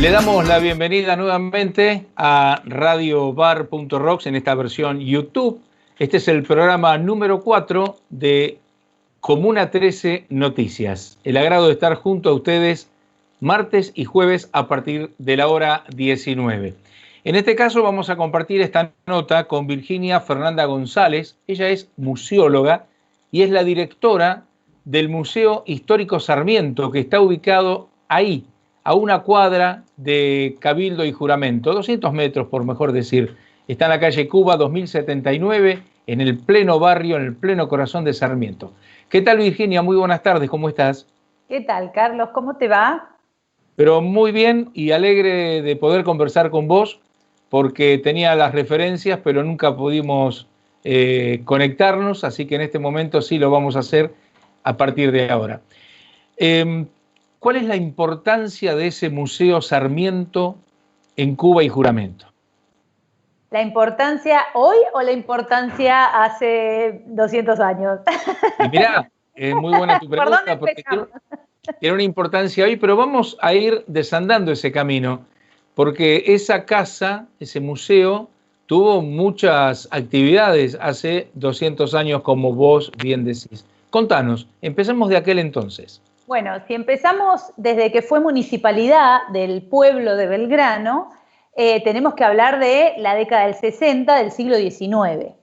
Le damos la bienvenida nuevamente a radiobar.rocks en esta versión YouTube. Este es el programa número 4 de Comuna 13 Noticias. El agrado de estar junto a ustedes martes y jueves a partir de la hora 19. En este caso vamos a compartir esta nota con Virginia Fernanda González. Ella es museóloga y es la directora del Museo Histórico Sarmiento, que está ubicado ahí, a una cuadra de Cabildo y Juramento, 200 metros por mejor decir. Está en la calle Cuba 2079, en el pleno barrio, en el pleno corazón de Sarmiento. ¿Qué tal, Virginia? Muy buenas tardes, ¿cómo estás? ¿Qué tal, Carlos? ¿Cómo te va? Pero muy bien y alegre de poder conversar con vos, porque tenía las referencias, pero nunca pudimos conectarnos, así que en este momento sí lo vamos a hacer a partir de ahora. ¿Cuál es la importancia de ese Museo Sarmiento en Cuba y Juramento? ¿La importancia hoy o la importancia hace 200 años? Y mirá, muy buena tu pregunta, porque tiene una importancia hoy, pero vamos a ir desandando ese camino, porque esa casa, ese museo, tuvo muchas actividades hace 200 años, como vos bien decís. Contanos, empecemos de aquel entonces. Bueno, si empezamos desde que fue municipalidad del pueblo de Belgrano, tenemos que hablar de la década del 60 del siglo XIX.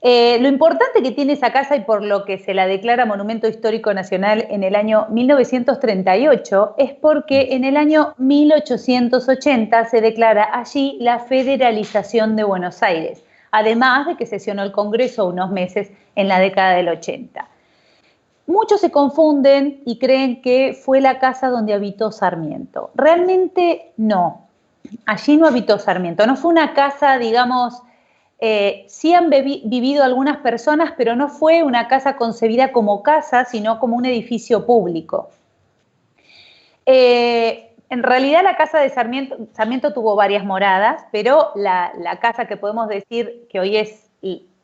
Lo importante que tiene esa casa y por lo que se la declara Monumento Histórico Nacional en el año 1938 es porque en el año 1880 se declara allí la federalización de Buenos Aires, además de que sesionó el Congreso unos meses en la década del 80. Muchos se confunden y creen que fue la casa donde habitó Sarmiento. Realmente no. Allí no habitó Sarmiento. No fue una casa, digamos, sí han vivido algunas personas, pero no fue una casa concebida como casa, sino como un edificio público. En realidad la casa de Sarmiento tuvo varias moradas, pero la casa que podemos decir que hoy es,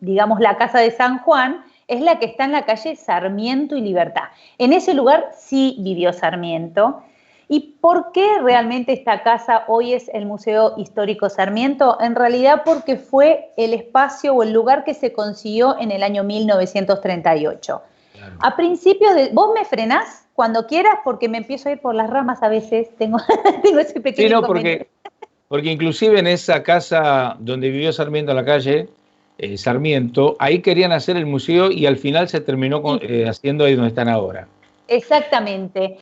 digamos, la casa de San Juan, es la que está en la calle Sarmiento y Libertad. En ese lugar sí vivió Sarmiento. ¿Y por qué realmente esta casa hoy es el Museo Histórico Sarmiento? En realidad porque fue el espacio o el lugar que se consiguió en el año 1938. Claro. A principios de... ¿Vos me frenás cuando quieras? Porque me empiezo a ir por las ramas a veces. Tengo ese pequeño inconveniente. Porque inclusive en esa casa donde vivió Sarmiento, en la calle Sarmiento, ahí querían hacer el museo y al final se terminó haciendo ahí donde están ahora. Exactamente.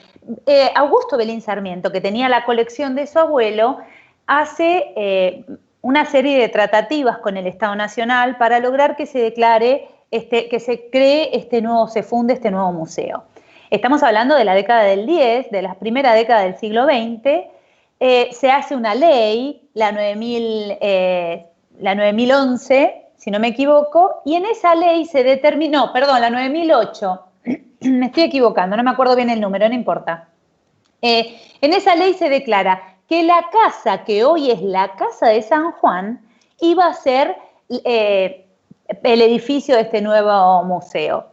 Augusto Belín Sarmiento, que tenía la colección de su abuelo, hace una serie de tratativas con el Estado Nacional para lograr que se declare, que se cree se funde este nuevo museo. Estamos hablando de la década del 10, de la primera década del siglo XX. Se hace una ley, la 9011, si no me equivoco, y en esa ley se determinó, perdón, la 9008, me estoy equivocando, no me acuerdo bien el número, no importa. En esa ley se declara que la casa que hoy es la Casa de San Juan iba a ser el edificio de este nuevo museo.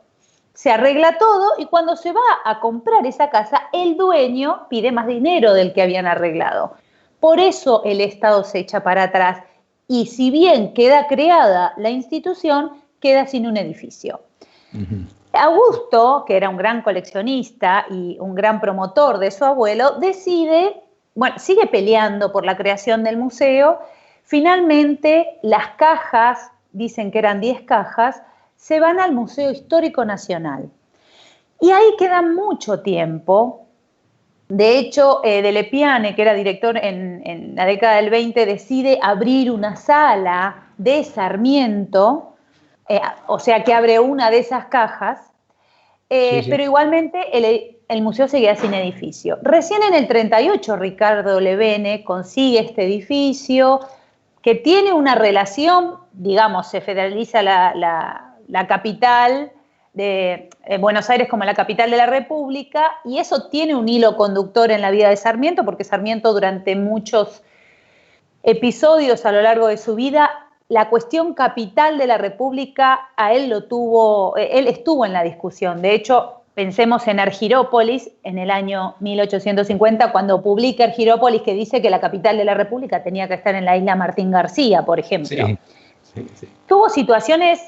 Se arregla todo y cuando se va a comprar esa casa, el dueño pide más dinero del que habían arreglado. Por eso el Estado se echa para atrás y si bien queda creada la institución, queda sin un edificio. Uh-huh. Augusto, que era un gran coleccionista y un gran promotor de su abuelo, sigue peleando por la creación del museo. Finalmente, las cajas, dicen que eran 10 cajas, se van al Museo Histórico Nacional. Y ahí queda mucho tiempo. De hecho, De Lepiane, que era director en la década del 20, decide abrir una sala de Sarmiento, o sea que abre una de esas cajas, sí. Pero igualmente el museo seguía sin edificio. Recién en el 38 Ricardo Levene consigue este edificio que tiene una relación, digamos, se federaliza la capital de Buenos Aires como la capital de la República y eso tiene un hilo conductor en la vida de Sarmiento porque Sarmiento durante muchos episodios a lo largo de su vida la cuestión capital de la República a él él estuvo en la discusión. De hecho, Pensemos en Argirópolis en el año 1850, cuando publica Argirópolis, que dice que la capital de la República tenía que estar en la isla Martín García, por ejemplo. Sí. Tuvo situaciones,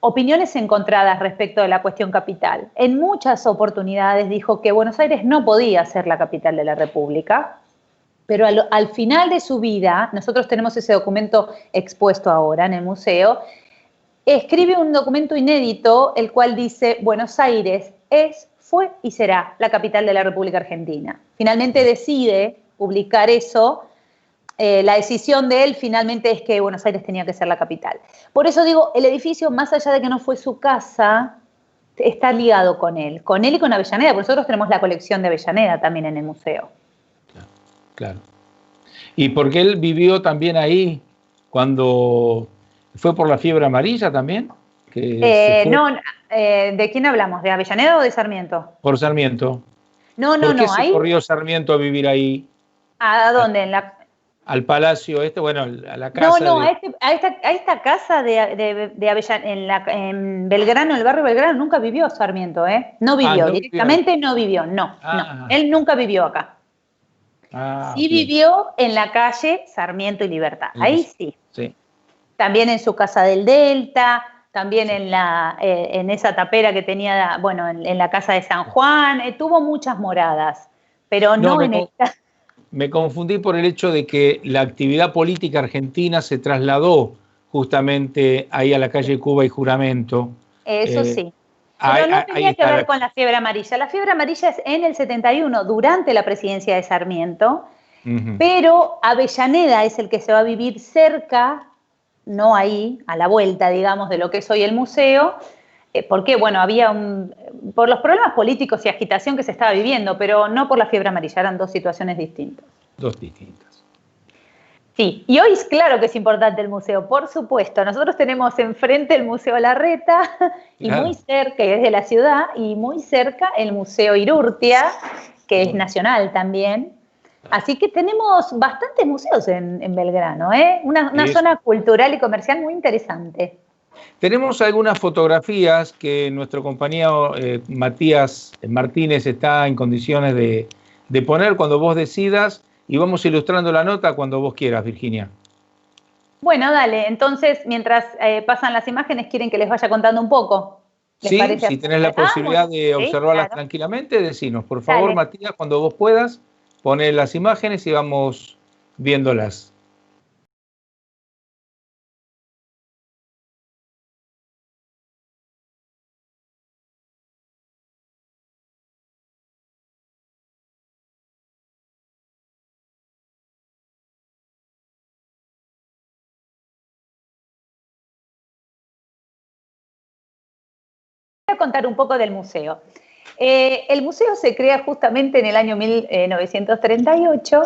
opiniones encontradas respecto de la cuestión capital. En muchas oportunidades dijo que Buenos Aires no podía ser la capital de la República, pero al final de su vida, nosotros tenemos ese documento expuesto ahora en el museo, escribe un documento inédito, el cual dice: Buenos Aires es, fue y será la capital de la República Argentina. Finalmente decide publicar eso. La decisión de él finalmente es que Buenos Aires tenía que ser la capital. Por eso digo, el edificio, más allá de que no fue su casa, está ligado con él y con Avellaneda, porque nosotros tenemos la colección de Avellaneda también en el museo. Claro. Y porque él vivió también ahí cuando fue por la fiebre amarilla también. No, ¿de quién hablamos? ¿De Avellaneda o de Sarmiento? Por Sarmiento. No. ¿Por qué se ahí corrió Sarmiento a vivir ahí? ¿A dónde? Al palacio a la casa. A esta casa de Avellaneda, en Belgrano, el barrio Belgrano, nunca vivió Sarmiento, ¿eh? No vivió, directamente no vivió, no. Él nunca vivió acá. Sí vivió en la calle Sarmiento y Libertad, ahí sí. También en su casa del Delta, también en esa tapera que tenía, en la casa de San Juan, tuvo muchas moradas, pero no en esta. Me confundí por el hecho de que la actividad política argentina se trasladó justamente ahí a la calle Cuba y Juramento. Eso sí. Pero no tenía que ver con la fiebre amarilla. La fiebre amarilla es en el 71, durante la presidencia de Sarmiento, pero Avellaneda es el que se va a vivir cerca, no ahí, a la vuelta, digamos, de lo que es hoy el museo, porque, había por los problemas políticos y agitación que se estaba viviendo, pero no por la fiebre amarilla, eran dos situaciones distintas. Dos distintas. Sí, y hoy es claro que es importante el museo, por supuesto. Nosotros tenemos enfrente el Museo Larreta, y muy cerca, que es de la ciudad, y muy cerca el Museo Irurtia, que es nacional también. Así que tenemos bastantes museos en Belgrano, ¿eh? Una zona cultural y comercial muy interesante. Tenemos algunas fotografías que nuestro compañero Matías Martínez está en condiciones de poner cuando vos decidas, y vamos ilustrando la nota cuando vos quieras, Virginia. Bueno, dale. Entonces, mientras pasan las imágenes, ¿quieren que les vaya contando un poco? Sí, si tenés la posibilidad de observarlas tranquilamente, decinos. Por favor, dale. Matías, cuando vos puedas, poné las imágenes y vamos viéndolas. Voy a contar un poco del museo. El museo se crea justamente en el año 1938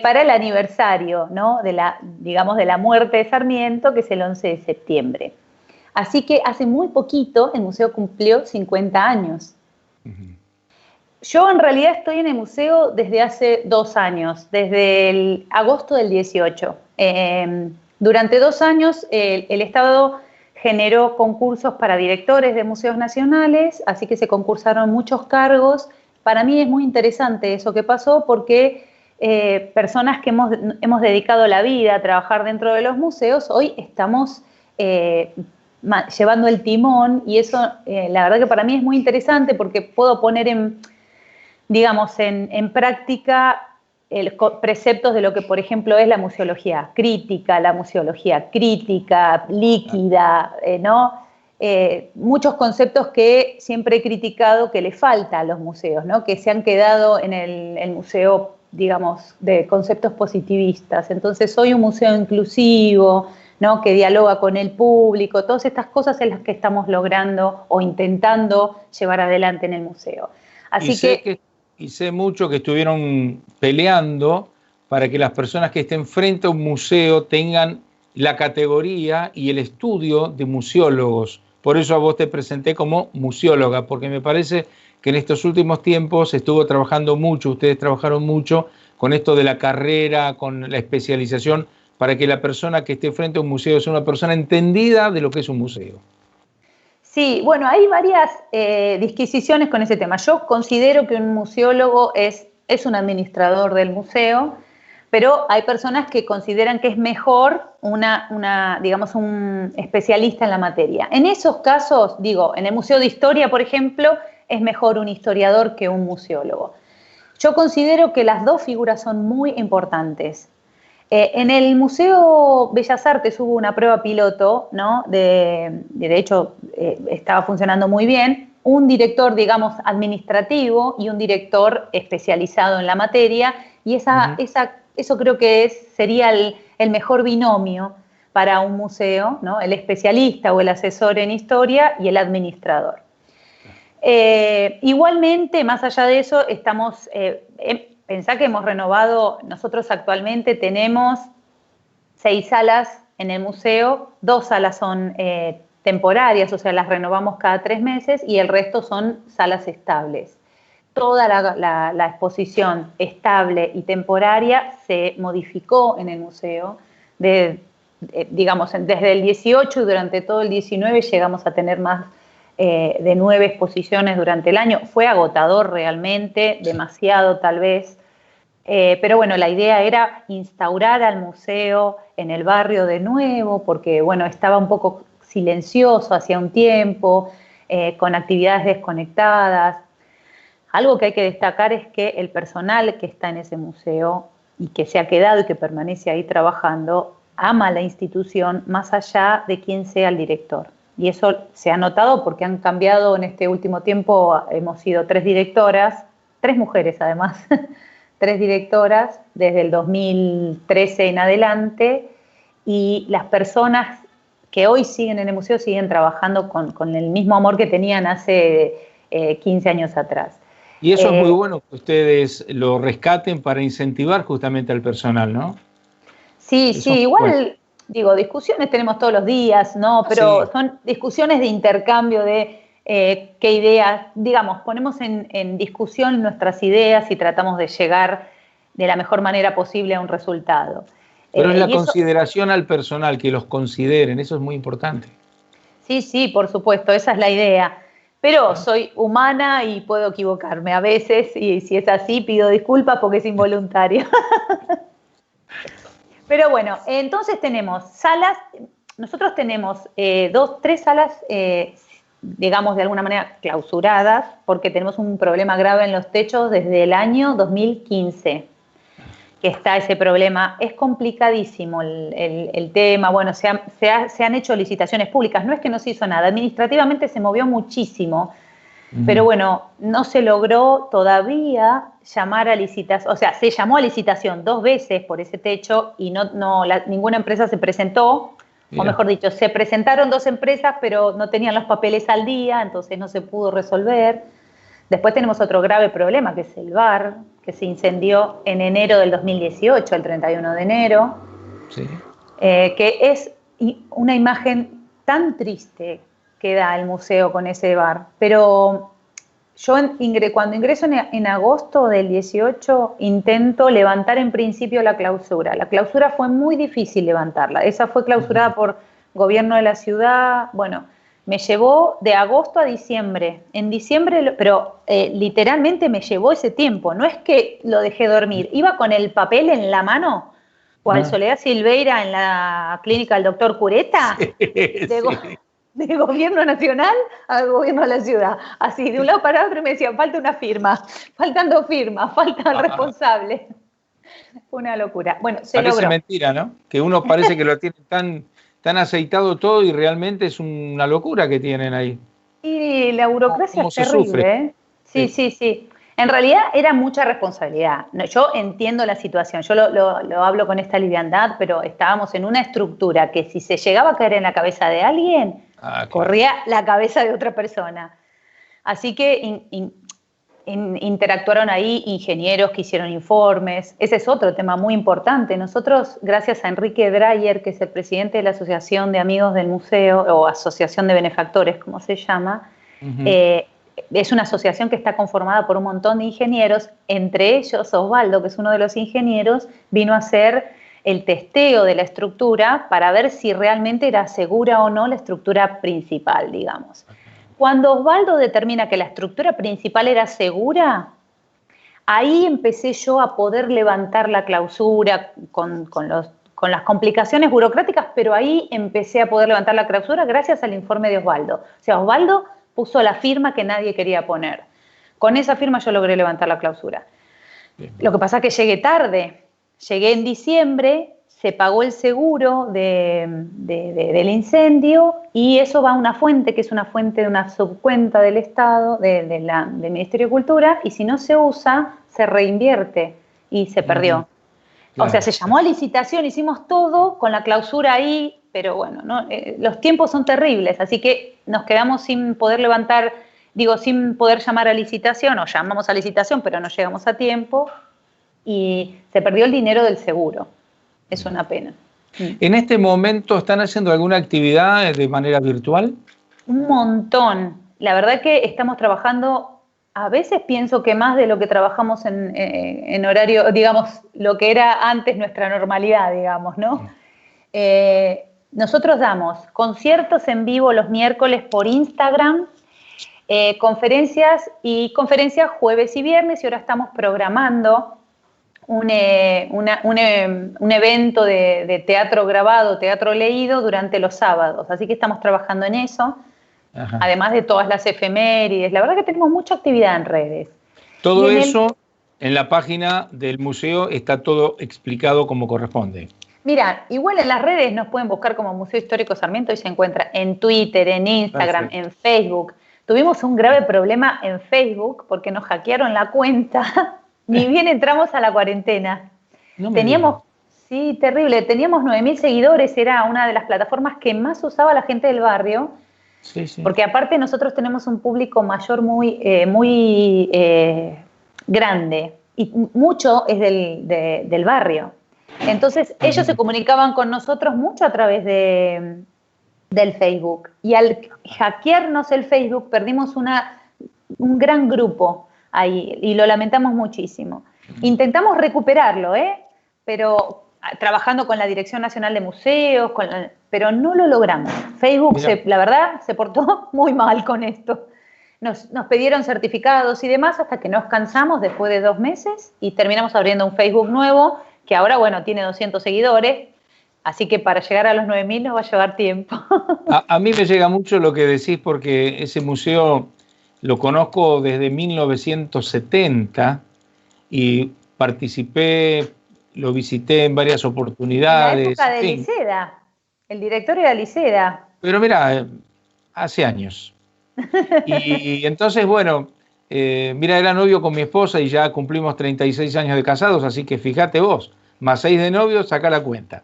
para el aniversario, ¿no?, de la muerte de Sarmiento, que es el 11 de septiembre. Así que hace muy poquito el museo cumplió 50 años. Yo en realidad estoy en el museo desde hace 2 años, desde el agosto del 18. Durante 2 años el Estado generó concursos para directores de museos nacionales, así que se concursaron muchos cargos. Para mí es muy interesante eso que pasó, porque personas que hemos dedicado la vida a trabajar dentro de los museos, hoy estamos llevando el timón, y eso la verdad que para mí es muy interesante, porque puedo poner en práctica preceptos de lo que, por ejemplo, es la museología crítica líquida, ¿no? Muchos conceptos que siempre he criticado que le falta a los museos, ¿no?, que se han quedado en el museo, digamos, de conceptos positivistas. Entonces, soy un museo inclusivo, ¿no?, que dialoga con el público. Todas estas cosas es las que estamos logrando o intentando llevar adelante en el museo. Así Y sé mucho que estuvieron peleando para que las personas que estén frente a un museo tengan la categoría y el estudio de museólogos. Por eso a vos te presenté como museóloga, porque me parece que en estos últimos tiempos estuvo trabajando mucho, ustedes trabajaron mucho con esto de la carrera, con la especialización, para que la persona que esté frente a un museo sea una persona entendida de lo que es un museo. Sí, bueno, hay varias disquisiciones con ese tema. Yo considero que un museólogo es un administrador del museo, pero hay personas que consideran que es mejor digamos, un especialista en la materia. En esos casos, digo, en el Museo de Historia, por ejemplo, es mejor un historiador que un museólogo. Yo considero que las dos figuras son muy importantes. En el Museo Bellas Artes hubo una prueba piloto, ¿no? De hecho, estaba funcionando muy bien. Un director, digamos, administrativo y un director especializado en la materia. Y eso creo que sería el mejor binomio para un museo, ¿no? El especialista o el asesor en historia y el administrador. Igualmente, más allá de eso, pensá que hemos renovado, nosotros actualmente tenemos 6 salas en el museo, 2 salas son temporarias, o sea, las renovamos cada 3 meses y el resto son salas estables. Toda la exposición estable y temporaria se modificó en el museo, digamos, desde el 18 y durante todo el 19 llegamos a tener más de 9 exposiciones durante el año. Fue agotador realmente, demasiado tal vez, pero bueno, la idea era instaurar al museo en el barrio de nuevo, porque bueno, estaba un poco silencioso hacía un tiempo, con actividades desconectadas. Algo que hay que destacar es que el personal que está en ese museo y que se ha quedado y que permanece ahí trabajando, ama la institución más allá de quién sea el director. Y eso se ha notado porque han cambiado en este último tiempo, hemos sido 3 directoras, 3 mujeres además, 3 directoras desde el 2013 en adelante, y las personas que hoy siguen en el museo siguen trabajando con el mismo amor que tenían hace 15 años atrás. Y eso es muy bueno que ustedes lo rescaten para incentivar justamente al personal, ¿no? Sí, Eso, sí, igual, bueno. digo, discusiones tenemos todos los días, ¿no? Pero sí, son discusiones de intercambio de qué ideas, digamos, ponemos en discusión nuestras ideas y tratamos de llegar de la mejor manera posible a un resultado. Pero es la y eso, consideración al personal, que los consideren, eso es muy importante. sí, sí, por supuesto, esa es la idea. Pero soy humana y puedo equivocarme a veces, y si es así, pido disculpas porque es involuntario. Pero bueno, entonces tenemos salas, nosotros tenemos 3 salas, digamos de alguna manera clausuradas, porque tenemos un problema grave en los techos desde el año 2015, que está ese problema. Es complicadísimo el tema, bueno, se han hecho licitaciones públicas, no es que no se hizo nada, administrativamente se movió muchísimo, pero bueno, no se logró todavía llamar a licitación, o sea, se llamó a licitación 2 veces por ese techo y ninguna empresa se presentó, o mejor dicho, se presentaron 2 empresas, pero no tenían los papeles al día, entonces no se pudo resolver. Después tenemos otro grave problema, que es el bar, que se incendió en enero del 2018, el 31 de enero, sí. Que es una imagen tan triste que da el museo con ese bar. Pero yo cuando ingreso en agosto del 18 intento levantar en principio la clausura. La clausura fue muy difícil levantarla. Esa fue clausurada por gobierno de la ciudad. Bueno, me llevó de agosto a diciembre. En diciembre, pero literalmente me llevó ese tiempo. No es que lo dejé dormir. Iba con el papel en la mano, cual Soledad Silveira en la clínica del doctor Cureta, de gobierno nacional al gobierno de la ciudad. Así, de un lado para otro, y me decían, falta una firma, faltan 2 firmas, falta el responsable. Fue una locura. Bueno, se logró. Parece mentira, ¿no? Que uno parece que lo tiene tan aceitado todo y realmente es una locura que tienen ahí. Y la burocracia es terrible, ¿eh? Sí, sí, sí. En realidad era mucha responsabilidad. No, yo entiendo la situación, yo lo hablo con esta liviandad, pero estábamos en una estructura que si se llegaba a caer en la cabeza de alguien, claro, corría la cabeza de otra persona. Así que interactuaron ahí ingenieros que hicieron informes. Ese es otro tema muy importante. Nosotros, gracias a Enrique Dreyer, que es el presidente de la Asociación de Amigos del Museo, o Asociación de Benefactores, como se llama, es una asociación que está conformada por un montón de ingenieros, entre ellos Osvaldo, que es uno de los ingenieros, vino a hacer el testeo de la estructura para ver si realmente era segura o no la estructura principal, digamos. Cuando Osvaldo determina que la estructura principal era segura, ahí empecé yo a poder levantar la clausura con las complicaciones burocráticas, pero ahí empecé a poder levantar la clausura gracias al informe de Osvaldo. O sea, Osvaldo puso la firma que nadie quería poner. Con esa firma yo logré levantar la clausura. Bien. Lo que pasa es que llegué tarde. Llegué en diciembre, se pagó el seguro del incendio y eso va a una fuente, que es una fuente de una subcuenta del Estado, del Ministerio de Cultura, y si no se usa, se reinvierte y se perdió. Claro. O sea, se llamó a licitación, hicimos todo con la clausura ahí, pero bueno, ¿no? Los tiempos son terribles, así que nos quedamos sin poder levantar, sin poder llamar a licitación, o llamamos a licitación, pero no llegamos a tiempo, y se perdió el dinero del seguro. Es una pena. ¿En este momento están haciendo alguna actividad de manera virtual? Un montón. La verdad que estamos trabajando, a veces pienso que más de lo que trabajamos en horario, digamos, lo que era antes nuestra normalidad, digamos, ¿no? Nosotros damos conciertos en vivo los miércoles por Instagram, conferencias jueves y viernes, y ahora estamos programando un evento de teatro grabado, teatro leído durante los sábados. Así que estamos trabajando en eso, ajá, además de todas las efemérides. La verdad que tenemos mucha actividad en redes. Todo eso en la página del museo está todo explicado como corresponde. Mira, igual en las redes nos pueden buscar como Museo Histórico Sarmiento y se encuentra en Twitter, en Instagram, en Facebook. Tuvimos un grave problema en Facebook porque nos hackearon la cuenta. Ni bien entramos a la cuarentena. No teníamos, sí, terrible, teníamos 9.000 seguidores, era una de las plataformas que más usaba la gente del barrio, sí, sí. Porque aparte nosotros tenemos un público mayor muy grande, y mucho es del barrio. Entonces ellos se comunicaban con nosotros mucho a través del Facebook, y al hackearnos el Facebook perdimos un gran grupo ahí, y lo lamentamos muchísimo. Intentamos recuperarlo, pero trabajando con la Dirección Nacional de Museos, pero no lo logramos. Facebook, la verdad, se portó muy mal con esto. Nos pidieron certificados y demás hasta que nos cansamos después de 2 meses y terminamos abriendo un Facebook nuevo que ahora, bueno, tiene 200 seguidores, así que para llegar a los 9.000 nos va a llevar tiempo. A mí me llega mucho lo que decís porque ese museo lo conozco desde 1970 y participé, lo visité en varias oportunidades. En la época de Liceda, el director era Liceda. Pero mira, hace años. Y entonces, bueno, mira, era novio con mi esposa y ya cumplimos 36 años de casados, así que fíjate vos, más 6 de novios, saca la cuenta.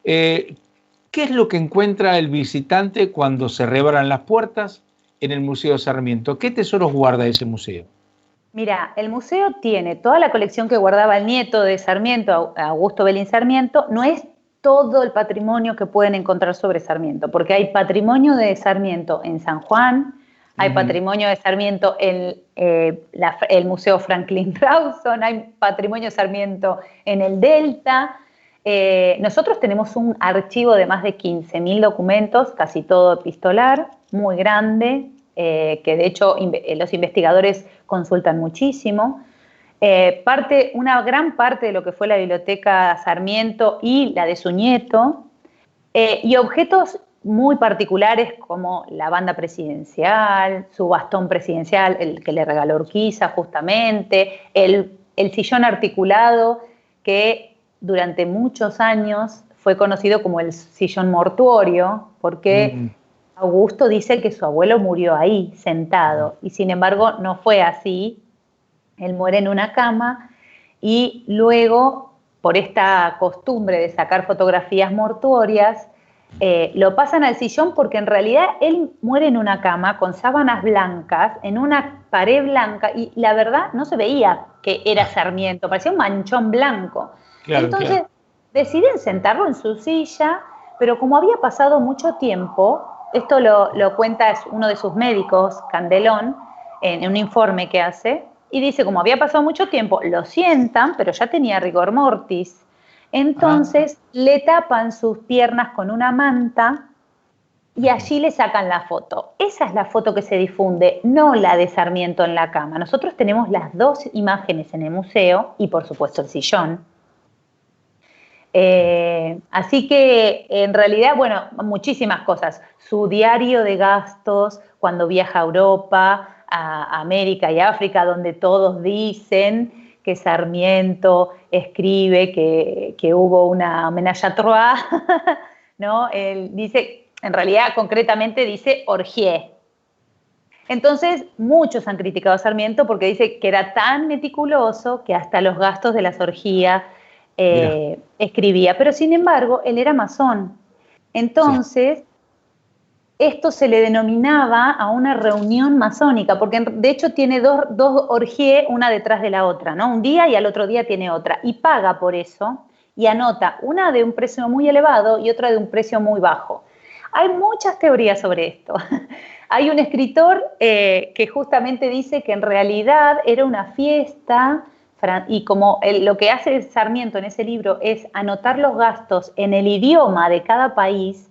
¿Qué es lo que encuentra el visitante cuando se reabran las puertas en el Museo Sarmiento? ¿Qué tesoros guarda ese museo? Mira, el museo tiene toda la colección que guardaba el nieto de Sarmiento, Augusto Belín Sarmiento. No es todo el patrimonio que pueden encontrar sobre Sarmiento, porque hay patrimonio de Sarmiento en San Juan, hay patrimonio de Sarmiento en el Museo Franklin Rawson, hay patrimonio de Sarmiento en el Delta. Nosotros tenemos un archivo de más de 15.000 documentos, casi todo epistolar, muy grande, que de hecho los investigadores consultan muchísimo. Una gran parte de lo que fue la biblioteca Sarmiento y la de su nieto, y objetos muy particulares como la banda presidencial, su bastón presidencial, el que le regaló Urquiza justamente, el sillón articulado que durante muchos años fue conocido como el sillón mortuorio, porque Augusto dice que su abuelo murió ahí, sentado, y sin embargo no fue así. Él muere en una cama y luego, por esta costumbre de sacar fotografías mortuorias, lo pasan al sillón porque en realidad él muere en una cama con sábanas blancas, en una pared blanca, y la verdad no se veía que era Sarmiento, parecía un manchón blanco. Claro, entonces deciden sentarlo en su silla, pero como había pasado mucho tiempo, esto lo cuenta uno de sus médicos, Candelón, en un informe que hace, y dice, como había pasado mucho tiempo, lo sientan, pero ya tenía rigor mortis. Entonces le tapan sus piernas con una manta y allí le sacan la foto. Esa es la foto que se difunde, no la de Sarmiento en la cama. Nosotros tenemos las dos imágenes en el museo y por supuesto el sillón. Así que en realidad, bueno, muchísimas cosas. Su diario de gastos cuando viaja a Europa, a América y África, donde todos dicen que Sarmiento escribe que hubo una ménage à trois, ¿no? Él dice, en realidad concretamente dice orgie. Entonces, muchos han criticado a Sarmiento porque dice que era tan meticuloso que hasta los gastos de las orgías escribía, pero sin embargo, él era masón. Entonces, esto se le denominaba a una reunión masónica, porque de hecho tiene dos orgías una detrás de la otra, ¿no? Un día y al otro día tiene otra, y paga por eso, y anota una de un precio muy elevado y otra de un precio muy bajo. Hay muchas teorías sobre esto. Hay un escritor que justamente dice que en realidad era una fiesta. Y como lo que hace Sarmiento en ese libro es anotar los gastos en el idioma de cada país,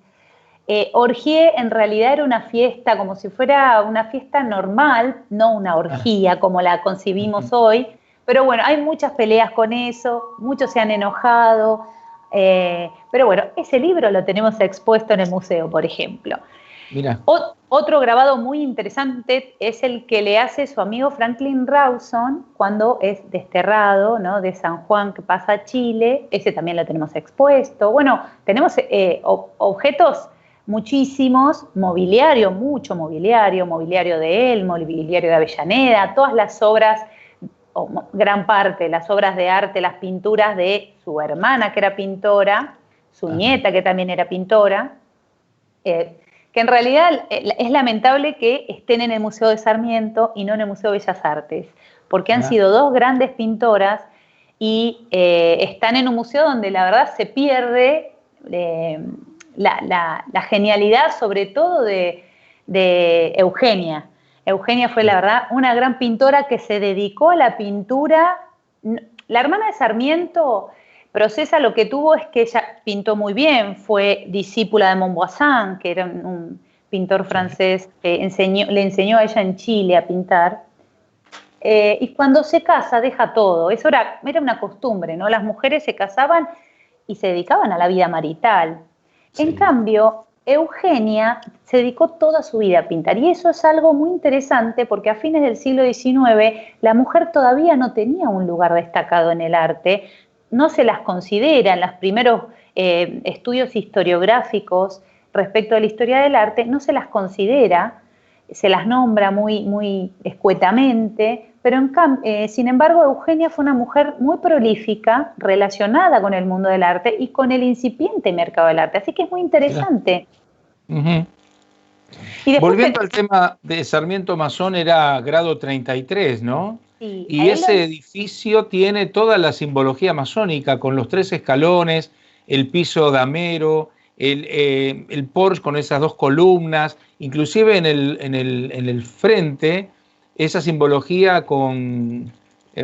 orgie en realidad era una fiesta como si fuera una fiesta normal, no una orgía como la concibimos hoy, pero bueno, hay muchas peleas con eso, muchos se han enojado, pero bueno, ese libro lo tenemos expuesto en el museo, por ejemplo. Mira. Otro grabado muy interesante es el que le hace su amigo Franklin Rawson cuando es desterrado, ¿no? De San Juan que pasa a Chile. Ese también lo tenemos expuesto. Bueno, tenemos objetos muchísimos, mobiliario, mucho mobiliario, mobiliario de él, mobiliario de Avellaneda, todas las obras, o gran parte de las obras de arte, las pinturas de su hermana que era pintora, su nieta que también era pintora, que en realidad es lamentable que estén en el Museo de Sarmiento y no en el Museo de Bellas Artes, porque han sido dos grandes pintoras y están en un museo donde la verdad se pierde la genialidad, sobre todo de Eugenia. Eugenia fue, la verdad, una gran pintora que se dedicó a la pintura. La hermana de Sarmiento, Procesa, lo que tuvo es que ella pintó muy bien, fue discípula de Montboisin, que era un pintor francés que le enseñó a ella en Chile a pintar. Y cuando se casa deja todo. Eso era una costumbre, ¿no? Las mujeres se casaban y se dedicaban a la vida marital. Sí. En cambio, Eugenia se dedicó toda su vida a pintar, y eso es algo muy interesante porque a fines del siglo XIX la mujer todavía no tenía un lugar destacado en el arte. No se las considera en los primeros estudios historiográficos respecto a la historia del arte, no se las considera, se las nombra muy, muy escuetamente, pero sin embargo Eugenia fue una mujer muy prolífica, relacionada con el mundo del arte y con el incipiente mercado del arte, así que es muy interesante. Y volviendo al tema de Sarmiento Masón, era grado 33, ¿no? Sí, y ese edificio tiene toda la simbología masónica, con los 3 escalones, el piso damero, el porche con esas 2 columnas, inclusive en el frente, esa simbología con,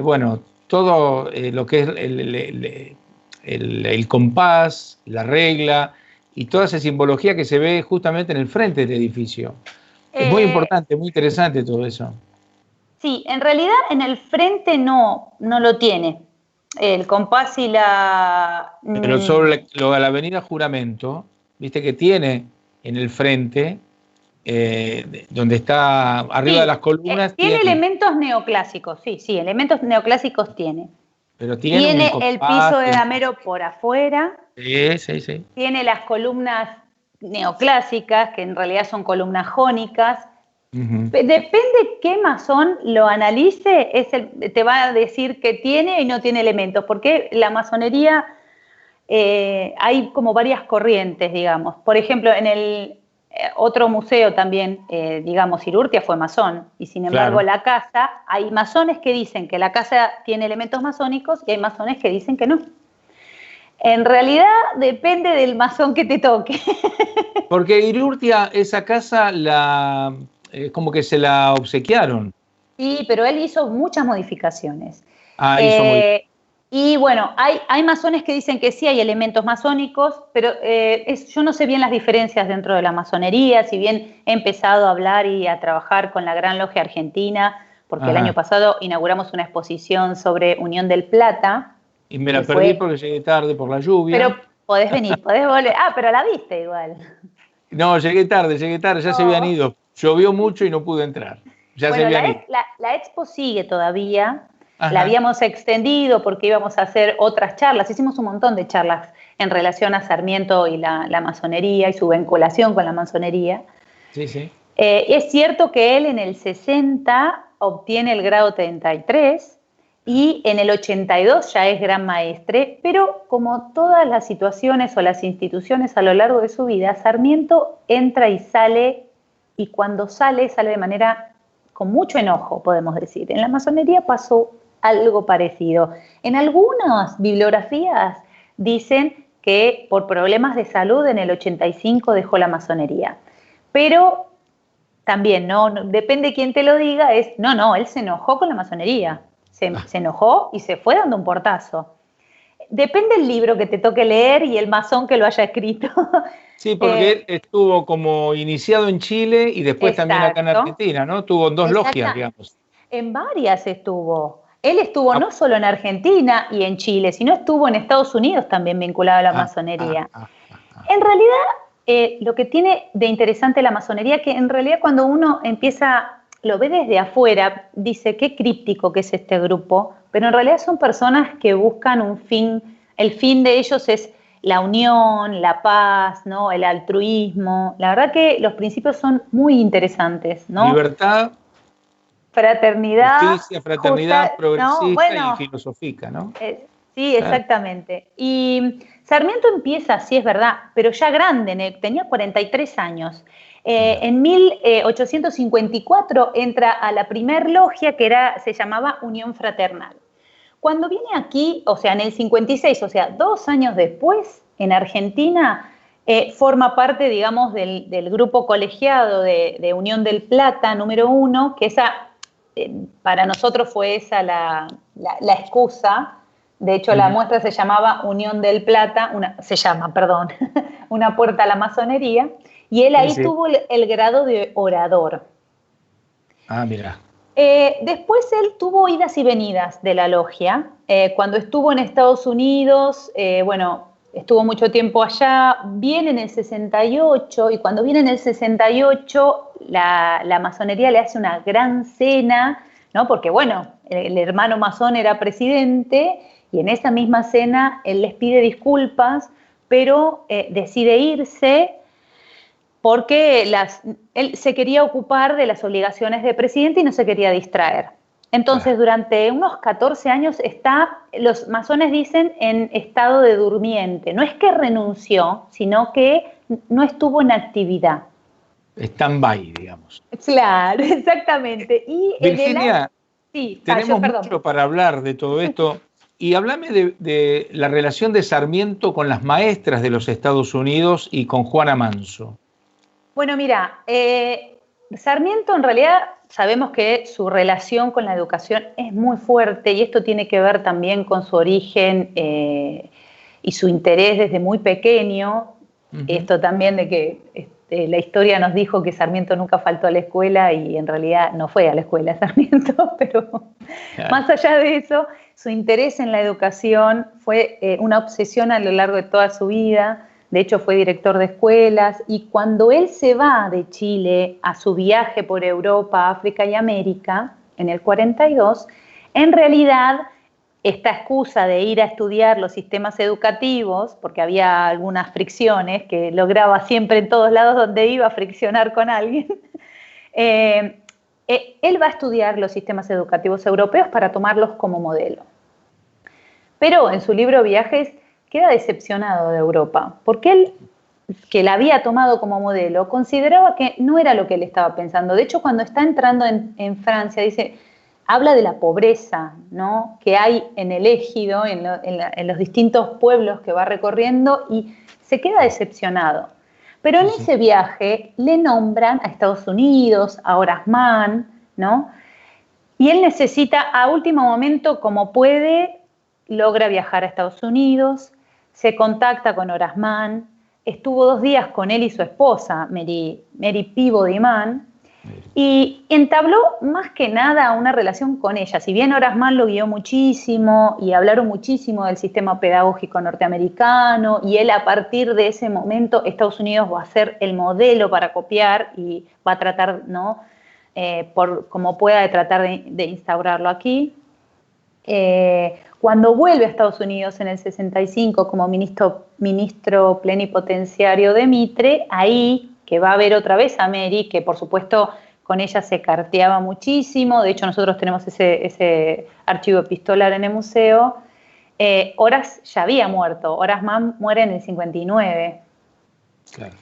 bueno, todo lo que es el compás, la regla, y toda esa simbología que se ve justamente en el frente del edificio. Es muy importante, muy interesante todo eso. Sí, en realidad en el frente no lo tiene. El compás y la... Pero sobre la avenida Juramento, viste que tiene en el frente, donde está arriba de las columnas... Tiene elementos neoclásicos, sí, elementos neoclásicos tiene. Pero tiene el piso de damero por afuera. Sí. Tiene las columnas neoclásicas, que en realidad son columnas jónicas. Depende qué masón lo analice, te va a decir que tiene y no tiene elementos, porque la masonería hay como varias corrientes, digamos. Por ejemplo, en el otro museo también, digamos, Irurtia fue masón, y sin embargo la casa, hay masones que dicen que la casa tiene elementos masónicos y hay masones que dicen que no. En realidad depende del masón que te toque. Porque Irurtia, esa casa como que se la obsequiaron. Sí, pero él hizo muchas modificaciones. Hizo Y bueno, hay masones que dicen que sí hay elementos masónicos, pero yo no sé bien las diferencias dentro de la masonería, si bien he empezado a hablar y a trabajar con la Gran Logia Argentina, porque el año pasado inauguramos una exposición sobre Unión del Plata. Y me la perdí porque llegué tarde por la lluvia. Pero podés venir, podés volver. Ah, pero la viste igual. No, llegué tarde, ya se habían ido. Llovió mucho y no pude entrar. Ya se habían ido. La expo sigue todavía. Ajá. La habíamos extendido porque íbamos a hacer otras charlas. Hicimos un montón de charlas en relación a Sarmiento y la masonería y su vinculación con la masonería. Sí, sí. Es cierto que él en el 60 obtiene el grado 33 y en el 82 ya es gran maestre, pero como todas las situaciones o las instituciones a lo largo de su vida, Sarmiento entra y sale, y cuando sale de manera con mucho enojo, podemos decir. En la masonería pasó algo parecido. En algunas bibliografías dicen que por problemas de salud en el 85 dejó la masonería. Pero también, no depende quién te lo diga, no, él se enojó con la masonería. Se enojó y se fue dando un portazo. Depende del libro que te toque leer y el masón que lo haya escrito. Sí, porque él estuvo como iniciado en Chile y después también acá en Argentina, ¿no? Tuvo en dos logias, digamos. En varias estuvo. Él estuvo no solo en Argentina y en Chile, sino estuvo en Estados Unidos también vinculado a la masonería. En realidad, lo que tiene de interesante la masonería, que en realidad cuando uno lo ve desde afuera, dice qué críptico que es este grupo, pero en realidad son personas que buscan un fin. El fin de ellos es la unión, la paz, ¿no? El altruismo. La verdad que los principios son muy interesantes, ¿no? Libertad, fraternidad, justicia, fraternidad, justa, progresista, ¿no? Bueno, y filosófica, ¿no? Sí, exactamente. Y Sarmiento empieza, sí es verdad, pero ya grande, tenía 43 años. En 1854 entra a la primer logia que se llamaba Unión Fraternal. Cuando viene aquí, o sea, en el 56, o sea, 2 años después, en Argentina, forma parte, digamos, del grupo colegiado de Unión del Plata, número 1, que para nosotros fue esa la excusa. De hecho, la muestra se llamaba Unión del Plata, una puerta a la masonería, y él ahí tuvo el grado de orador. Ah, mira. Después él tuvo idas y venidas de la logia. Cuando estuvo en Estados Unidos, estuvo mucho tiempo allá, viene en el 68, y cuando viene en el 68, la masonería le hace una gran cena, ¿no? Porque, el hermano masón era presidente, y en esa misma cena él les pide disculpas, pero decide irse porque él se quería ocupar de las obligaciones de presidente y no se quería distraer. Entonces, durante unos 14 años los masones dicen, en estado de durmiente. No es que renunció, sino que no estuvo en actividad. Stand-by, digamos. Claro, exactamente. Y Virginia, tenemos mucho para hablar de todo esto. Y háblame de la relación de Sarmiento con las maestras de los Estados Unidos y con Juana Manso. Bueno, mira, Sarmiento en realidad sabemos que su relación con la educación es muy fuerte, y esto tiene que ver también con su origen y su interés desde muy pequeño. Esto también de que la historia nos dijo que Sarmiento nunca faltó a la escuela, y en realidad no fue a la escuela Sarmiento, pero más allá de eso, su interés en la educación fue una obsesión a lo largo de toda su vida. De hecho, fue director de escuelas, y cuando él se va de Chile a su viaje por Europa, África y América, en el 42, en realidad esta excusa de ir a estudiar los sistemas educativos, porque había algunas fricciones que lograba siempre en todos lados donde iba a friccionar con alguien, él va a estudiar los sistemas educativos europeos para tomarlos como modelo. Pero en su libro Viajes queda decepcionado de Europa, porque él, que la había tomado como modelo, consideraba que no era lo que él estaba pensando. De hecho, cuando está entrando en Francia, habla de la pobreza, ¿no?, que hay en el Égido, en los distintos pueblos que va recorriendo, y se queda decepcionado. Pero en ese viaje le nombran a Estados Unidos, a Horace Mann, ¿no? Y él necesita, a último momento, como puede, logra viajar a Estados Unidos, se contacta con Horace Mann, estuvo 2 días con él y su esposa, Mary Peabody Mann, y entabló más que nada una relación con ella. Si bien Horace Mann lo guió muchísimo y hablaron muchísimo del sistema pedagógico norteamericano, y él a partir de ese momento Estados Unidos va a ser el modelo para copiar y va a tratar, ¿no? Por como pueda, de tratar de instaurarlo aquí. Cuando vuelve a Estados Unidos en el 65 como ministro plenipotenciario de Mitre, ahí que va a ver otra vez a Mary, que por supuesto con ella se carteaba muchísimo. De hecho, nosotros tenemos ese archivo epistolar en el museo. Horace ya había muerto. Horace Mann muere en el 59. Claro.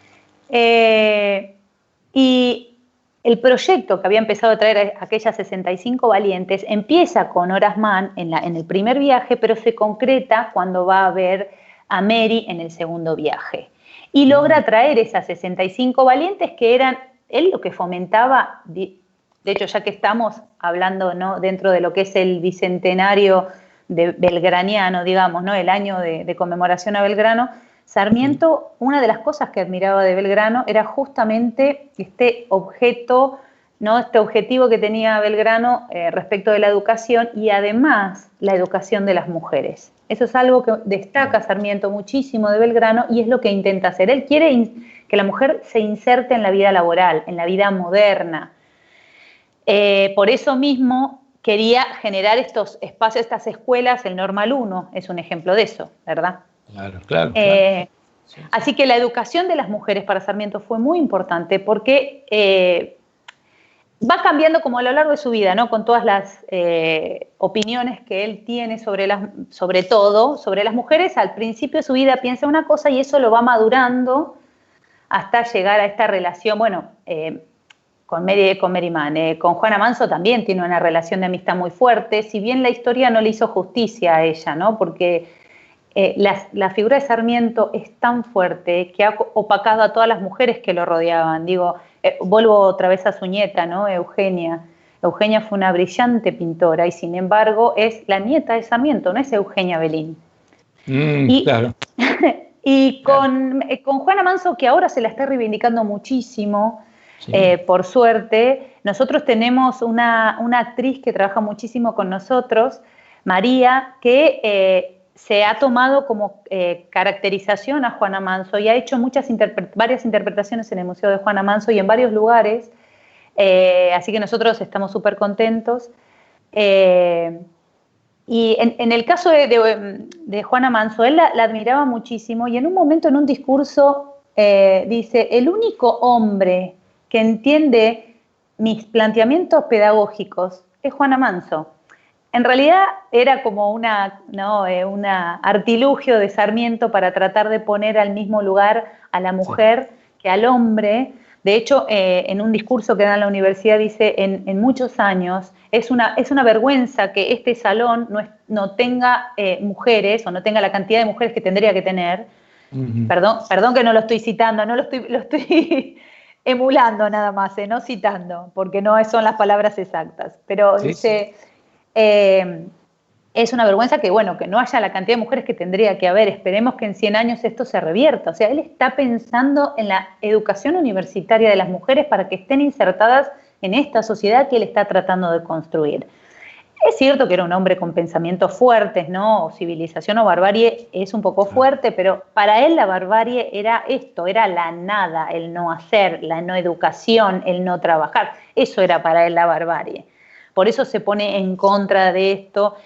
Y el proyecto que había empezado a traer a aquellas 65 valientes empieza con Horace Mann en el primer viaje, pero se concreta cuando va a ver a Mary en el segundo viaje. Y logra traer esas 65 valientes que eran, él lo que fomentaba, de hecho ya que estamos hablando, ¿no?, dentro de lo que es el bicentenario belgraniano, digamos, ¿no?, el año de conmemoración a Belgrano, Sarmiento, una de las cosas que admiraba de Belgrano era justamente este objeto, ¿no?, este objetivo que tenía Belgrano respecto de la educación, y además la educación de las mujeres. Eso es algo que destaca Sarmiento muchísimo de Belgrano y es lo que intenta hacer. Él quiere que la mujer se inserte en la vida laboral, en la vida moderna. Por eso mismo quería generar estos espacios, estas escuelas. El Normal 1 es un ejemplo de eso, ¿verdad? Claro. Sí. Así que la educación de las mujeres para Sarmiento fue muy importante porque va cambiando como a lo largo de su vida, ¿no?, con todas las opiniones que él tiene sobre todo sobre las mujeres. Al principio de su vida piensa una cosa y eso lo va madurando hasta llegar a esta relación, bueno, con Mary Mann. Con Juana Manso también tiene una relación de amistad muy fuerte, si bien la historia no le hizo justicia a ella, ¿no?, porque la figura de Sarmiento es tan fuerte que ha opacado a todas las mujeres que lo rodeaban. Digo, vuelvo otra vez a su nieta, ¿no?, Eugenia. Eugenia fue una brillante pintora y sin embargo es la nieta de Sarmiento, no es Eugenia Belín. Claro. Y con Juana Manso, que ahora se la está reivindicando muchísimo, sí, por suerte. Nosotros tenemos una actriz que trabaja muchísimo con nosotros, María, que se ha tomado como caracterización a Juana Manso y ha hecho varias interpretaciones en el Museo de Juana Manso y en varios lugares, así que nosotros estamos súper contentos. Y en el caso de Juana Manso, él la admiraba muchísimo y en un momento, en un discurso, dice: el único hombre que entiende mis planteamientos pedagógicos es Juana Manso. En realidad era como una artilugio de Sarmiento para tratar de poner al mismo lugar a la mujer, sí, que al hombre. De hecho, en un discurso que da en la universidad dice: en muchos años es una vergüenza que este salón no tenga mujeres, o no tenga la cantidad de mujeres que tendría que tener. Uh-huh. Perdón que no lo estoy citando, lo estoy emulando nada más, no citando, porque no son las palabras exactas. Pero sí, dice... Sí. Es una vergüenza que no haya la cantidad de mujeres que tendría que haber. Esperemos que en 100 años esto se revierta. O sea, él está pensando en la educación universitaria de las mujeres para que estén insertadas en esta sociedad que él está tratando de construir. Es cierto que era un hombre con pensamientos fuertes, ¿no? Civilización o barbarie es un poco fuerte, pero para él la barbarie era esto, era la nada, el no hacer, la no educación, el no trabajar. Eso era para él la barbarie. Por eso se pone en contra de esto,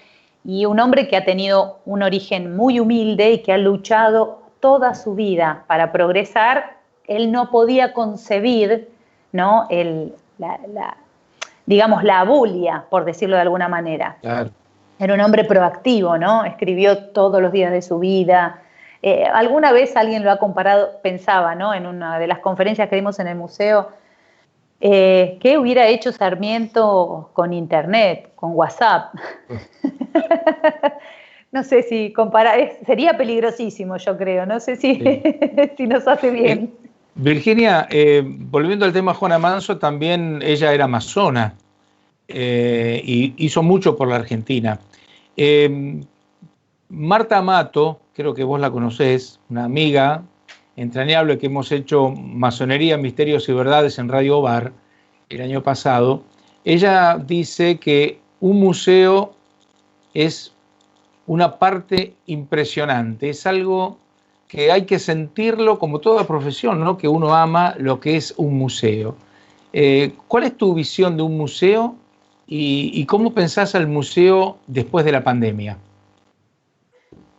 y un hombre que ha tenido un origen muy humilde y que ha luchado toda su vida para progresar. Él no podía concebir, ¿no?, la abulia, por decirlo de alguna manera. Claro. Era un hombre proactivo, ¿no? Escribió todos los días de su vida. Alguna vez alguien lo ha comparado, pensaba, ¿no?, en una de las conferencias que dimos en el museo, ¿qué hubiera hecho Sarmiento con Internet, con WhatsApp? No sé si comparar, sería peligrosísimo, yo creo. No sé si, sí, si nos hace bien. Virginia, volviendo al tema Juana Manso, también ella era masona y hizo mucho por la Argentina. Marta Mato, creo que vos la conocés, una amiga entrañable que hemos hecho Masonería, Misterios y Verdades en Radio Bar el año pasado. Ella dice que un museo es una parte impresionante, es algo que hay que sentirlo como toda profesión, ¿no? Que uno ama lo que es un museo. ¿Cuál es tu visión de un museo y cómo pensás al museo después de la pandemia?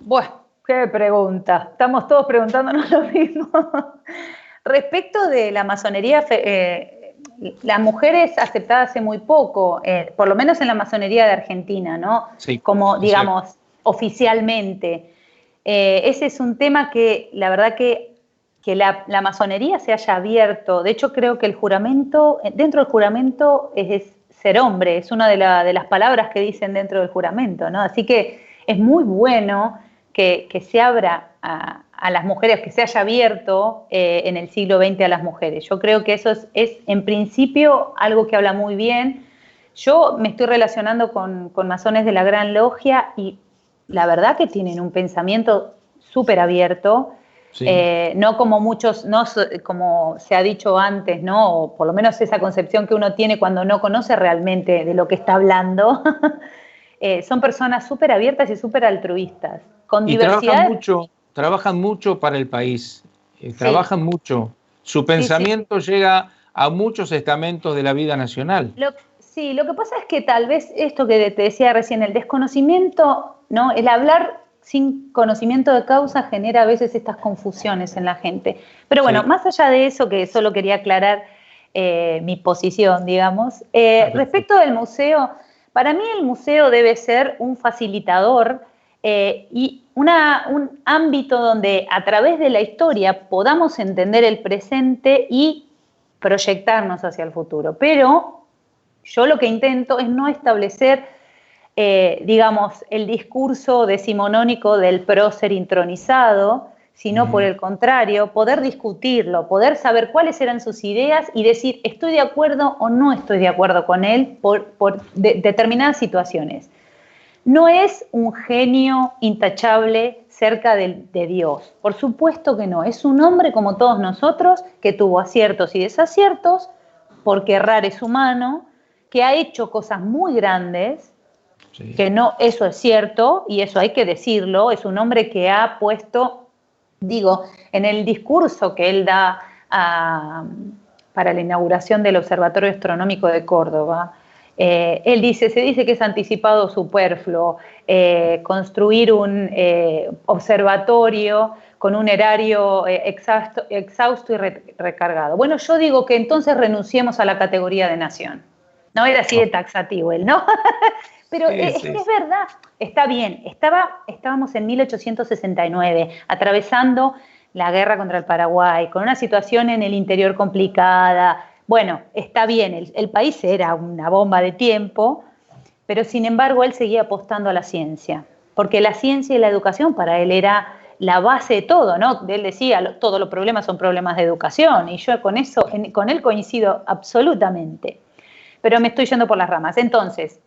Bueno, qué pregunta. Estamos todos preguntándonos lo mismo. Respecto de la masonería, la mujer es aceptada hace muy poco, por lo menos en la masonería de Argentina, ¿no? Sí, como, digamos, oficialmente. Ese es un tema que la verdad que la masonería se haya abierto. De hecho, creo que el juramento, dentro del juramento es ser hombre, es una de las palabras que dicen dentro del juramento, ¿no? Así que es muy bueno que se abra a las mujeres, que se haya abierto en el siglo XX a las mujeres. Yo creo que eso es en principio algo que habla muy bien. Yo me estoy relacionando con masones de la Gran Logia y la verdad que tienen un pensamiento súper abierto, sí. No como muchos, no como se ha dicho antes, ¿no? O por lo menos esa concepción que uno tiene cuando no conoce realmente de lo que está hablando. Son personas súper abiertas y súper altruistas, con Y diversidad. trabajan mucho para el país, Sí. trabajan mucho. Su pensamiento llega a muchos estamentos de la vida nacional. Sí, lo que pasa es que tal vez esto que te decía recién, el desconocimiento, ¿no? El hablar sin conocimiento de causa genera a veces estas confusiones en la gente. Pero bueno, más allá de eso, que solo quería aclarar mi posición, digamos. Respecto del museo, para mí el museo debe ser un facilitador y un ámbito donde a través de la historia podamos entender el presente y proyectarnos hacia el futuro. Pero yo lo que intento es no establecer, digamos, el discurso decimonónico del prócer intronizado, sino por el contrario, poder discutirlo, poder saber cuáles eran sus ideas y decir, estoy de acuerdo o no estoy de acuerdo con él por determinadas situaciones. No es un genio intachable cerca de Dios, por supuesto que no, es un hombre como todos nosotros que tuvo aciertos y desaciertos, porque errar es humano, que ha hecho cosas muy grandes, sí, que no, eso es cierto y eso hay que decirlo, es un hombre que ha puesto, digo, en el discurso que él da para la inauguración del Observatorio Astronómico de Córdoba, él dice, se dice que es anticipado superfluo construir un observatorio con un erario exhausto y recargado. Bueno, yo digo que entonces renunciemos a la categoría de nación. No era así de taxativo él, ¿no? Pero sí, es que es verdad, está bien, estábamos en 1869, atravesando la guerra contra el Paraguay, con una situación en el interior complicada. Bueno, está bien, el país era una bomba de tiempo, pero sin embargo él seguía apostando a la ciencia, porque la ciencia y la educación para él era la base de todo, ¿no? Él decía, todos los problemas son problemas de educación, y yo con eso, con él coincido absolutamente. Pero me estoy yendo por las ramas. Entonces,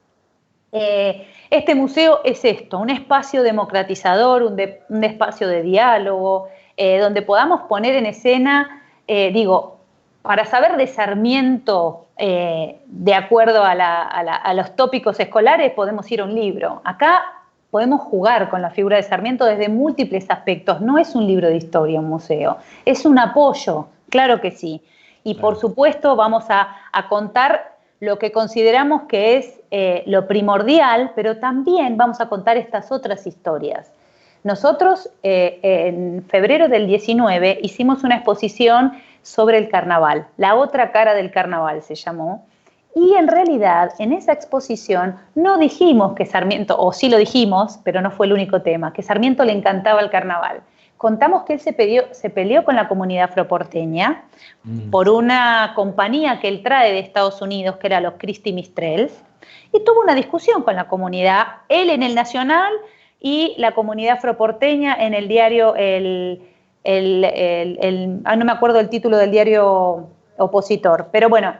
este museo es esto, un espacio democratizador, un espacio de diálogo, donde podamos poner en escena, para saber de Sarmiento, de acuerdo a los tópicos escolares, podemos ir a un libro. Acá podemos jugar con la figura de Sarmiento desde múltiples aspectos. No es un libro de historia, un museo, es un apoyo, claro que sí. Y por supuesto vamos a contar lo que consideramos que es lo primordial, pero también vamos a contar estas otras historias. Nosotros en febrero del 19 hicimos una exposición sobre el carnaval, la otra cara del carnaval se llamó, y en realidad en esa exposición no dijimos que Sarmiento, o sí lo dijimos, pero no fue el único tema, que Sarmiento le encantaba el carnaval. Contamos que él se peleó con la comunidad afroporteña por una compañía que él trae de Estados Unidos, que era los Christy Mistrels, y tuvo una discusión con la comunidad, él en el Nacional y la comunidad afroporteña en el diario, no me acuerdo el título del diario opositor, pero bueno,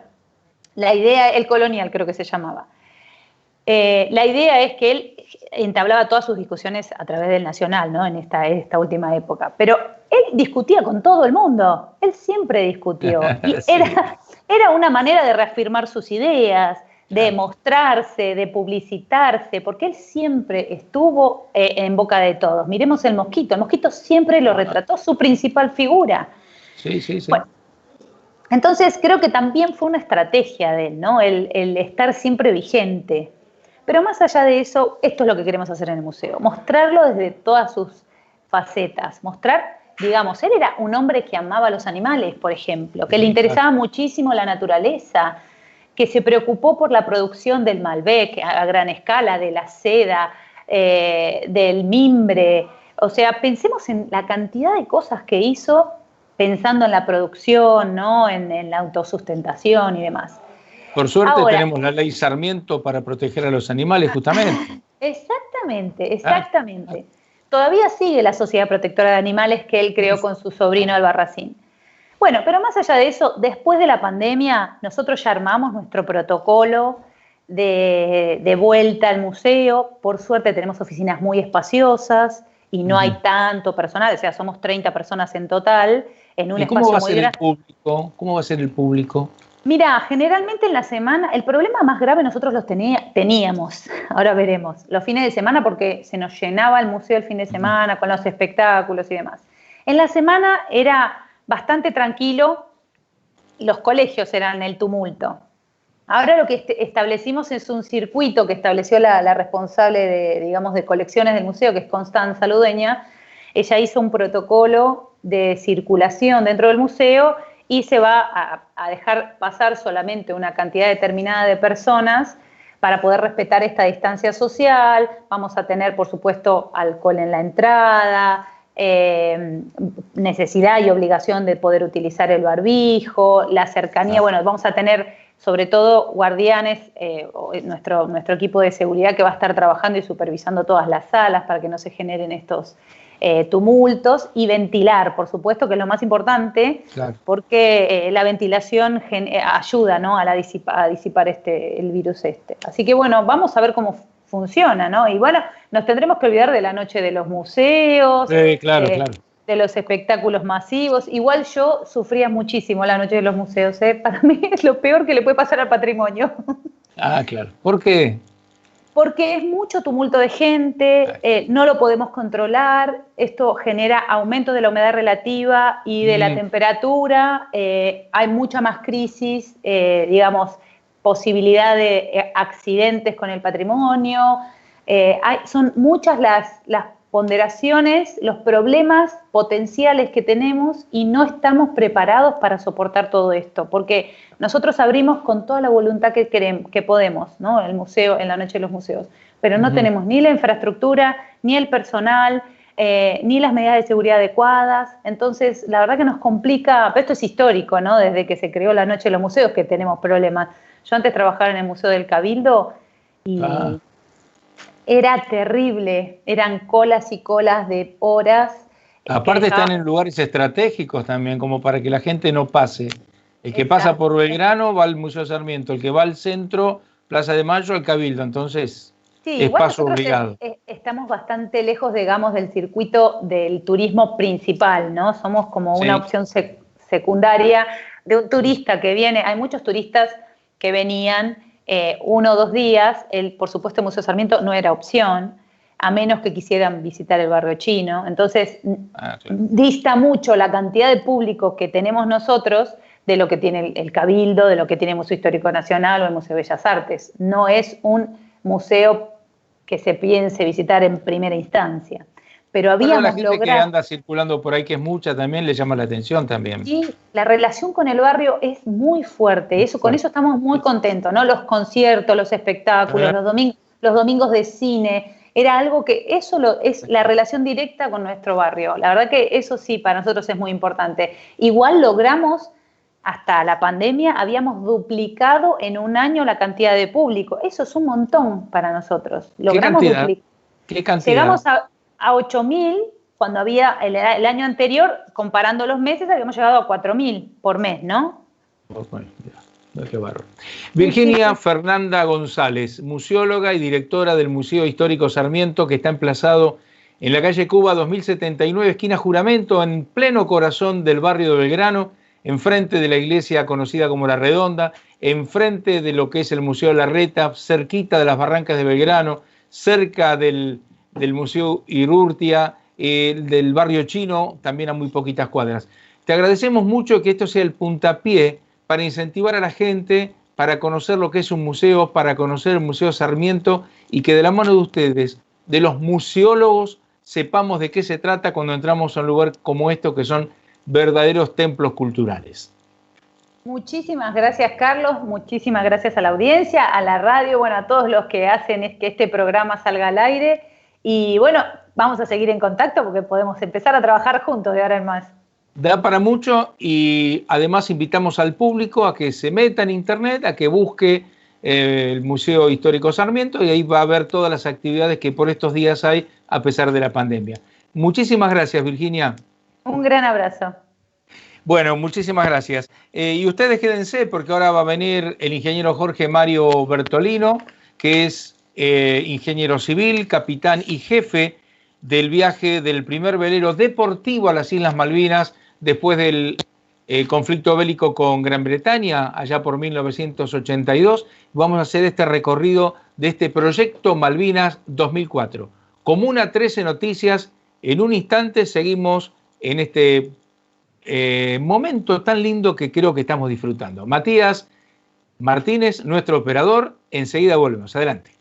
la idea, el Colonial creo que se llamaba. La idea es que él entablaba todas sus discusiones a través del Nacional, ¿no? En esta última época. Pero él discutía con todo el mundo, él siempre discutió. Y Sí. era una manera de reafirmar sus ideas, de Claro. mostrarse, de publicitarse, porque él siempre estuvo en boca de todos. Miremos el Mosquito siempre lo retrató su principal figura. Sí, sí, sí. Bueno, entonces creo que también fue una estrategia de él, ¿no? El estar siempre vigente. Pero más allá de eso, esto es lo que queremos hacer en el museo, mostrarlo desde todas sus facetas, mostrar, digamos, él era un hombre que amaba a los animales, por ejemplo, que le interesaba muchísimo la naturaleza, que se preocupó por la producción del Malbec a gran escala, de la seda, del mimbre. O sea, pensemos en la cantidad de cosas que hizo pensando en la producción, ¿no? En la autosustentación y demás. Por suerte Ahora, tenemos la ley Sarmiento para proteger a los animales, justamente. exactamente. Todavía sigue la Sociedad Protectora de Animales que él creó con su sobrino Albarracín. Bueno, pero más allá de eso, después de la pandemia, nosotros ya armamos nuestro protocolo de vuelta al museo. Por suerte tenemos oficinas muy espaciosas y no hay tanto personal, o sea, somos 30 personas en total, en un espacio muy grande. ¿Cómo va a ser el público? Mira, generalmente en la semana, el problema más grave nosotros los teníamos, ahora veremos, los fines de semana porque se nos llenaba el museo el fin de semana con los espectáculos y demás. En la semana era bastante tranquilo, los colegios eran el tumulto. Ahora lo que establecimos es un circuito que estableció la responsable de colecciones del museo, que es Constanza Ludeña. Ella hizo un protocolo de circulación dentro del museo y se va a dejar pasar solamente una cantidad determinada de personas para poder respetar esta distancia social. Vamos a tener, por supuesto, alcohol en la entrada, necesidad y obligación de poder utilizar el barbijo, la cercanía. Bueno, vamos a tener sobre todo guardianes, nuestro equipo de seguridad que va a estar trabajando y supervisando todas las salas para que no se generen estos tumultos, y ventilar, por supuesto, que es lo más importante, claro, porque la ventilación ayuda, ¿no? a disipar el virus este. Así que bueno, vamos a ver cómo funciona, ¿no? Y bueno, nos tendremos que olvidar de la noche de los museos, claro. De los espectáculos masivos. Igual yo sufría muchísimo la noche de los museos, ¿eh? Para mí es lo peor que le puede pasar al patrimonio. Ah, claro. ¿Por qué? Porque es mucho tumulto de gente, no lo podemos controlar, esto genera aumento de la humedad relativa y de la temperatura, hay mucha más crisis, posibilidad de accidentes con el patrimonio, son muchas las ponderaciones, los problemas potenciales que tenemos y no estamos preparados para soportar todo esto, porque nosotros abrimos con toda la voluntad que podemos, ¿no? El museo, en la noche de los museos, pero no tenemos ni la infraestructura, ni el personal, ni las medidas de seguridad adecuadas. Entonces, la verdad que nos complica, pero esto es histórico, ¿no? Desde que se creó la noche de los museos que tenemos problemas. Yo antes trabajaba en el Museo del Cabildo y era terrible, eran colas y colas de horas. Aparte están en lugares estratégicos también, como para que la gente no pase. El que pasa por Belgrano va al Museo Sarmiento, el que va al centro, Plaza de Mayo, al Cabildo, entonces sí, es paso obligado. Estamos bastante lejos, digamos, del circuito del turismo principal, ¿no? Somos como una opción secundaria de un turista que viene. Hay muchos turistas que venían 1 o 2 días. Por supuesto, el Museo Sarmiento no era opción, a menos que quisieran visitar el barrio chino. Entonces, dista mucho la cantidad de público que tenemos nosotros de lo que tiene el Cabildo, de lo que tiene el Museo Histórico Nacional o el Museo de Bellas Artes. No es un museo que se piense visitar en primera instancia. Pero habíamos la gente que anda circulando por ahí, que es mucha, también le llama la atención también. Sí, la relación con el barrio es muy fuerte. Con eso estamos muy contentos, ¿no? Los conciertos, los espectáculos, los domingos de cine. Era algo que es la relación directa con nuestro barrio. La verdad que eso sí, para nosotros es muy importante. Igual logramos, hasta la pandemia, habíamos duplicado en un año la cantidad de público. Eso es un montón para nosotros. Logramos duplicar. ¿Qué cantidad? Llegamos a 8.000, cuando había el año anterior, comparando los meses, habíamos llegado a 4.000 por mes, ¿no? Qué bárbaro. Virginia Fernanda González, museóloga y directora del Museo Histórico Sarmiento, que está emplazado en la calle Cuba 2079, esquina Juramento, en pleno corazón del barrio de Belgrano, enfrente de la iglesia conocida como La Redonda, enfrente de lo que es el Museo Larreta, cerquita de las Barrancas de Belgrano, cerca del Museo Irurtia, del barrio chino, también a muy poquitas cuadras. Te agradecemos mucho que esto sea el puntapié para incentivar a la gente, para conocer lo que es un museo, para conocer el Museo Sarmiento y que de la mano de ustedes, de los museólogos, sepamos de qué se trata cuando entramos a un lugar como esto, que son verdaderos templos culturales. Muchísimas gracias, Carlos, muchísimas gracias a la audiencia, a la radio, bueno, a todos los que hacen que este programa salga al aire y bueno, vamos a seguir en contacto porque podemos empezar a trabajar juntos de ahora en más. Da para mucho y además invitamos al público a que se meta en internet, a que busque el Museo Histórico Sarmiento y ahí va a ver todas las actividades que por estos días hay a pesar de la pandemia. Muchísimas gracias, Virginia. Un gran abrazo. Bueno, muchísimas gracias. Y ustedes quédense porque ahora va a venir el ingeniero Jorge Mario Bertolino, que es ingeniero civil, capitán y jefe del viaje del primer velero deportivo a las Islas Malvinas después del conflicto bélico con Gran Bretaña, allá por 1982. Vamos a hacer este recorrido de este proyecto Malvinas 2004. Comuna 13 Noticias. En un instante seguimos en este momento tan lindo que creo que estamos disfrutando. Matías Martínez, nuestro operador, enseguida volvemos. Adelante.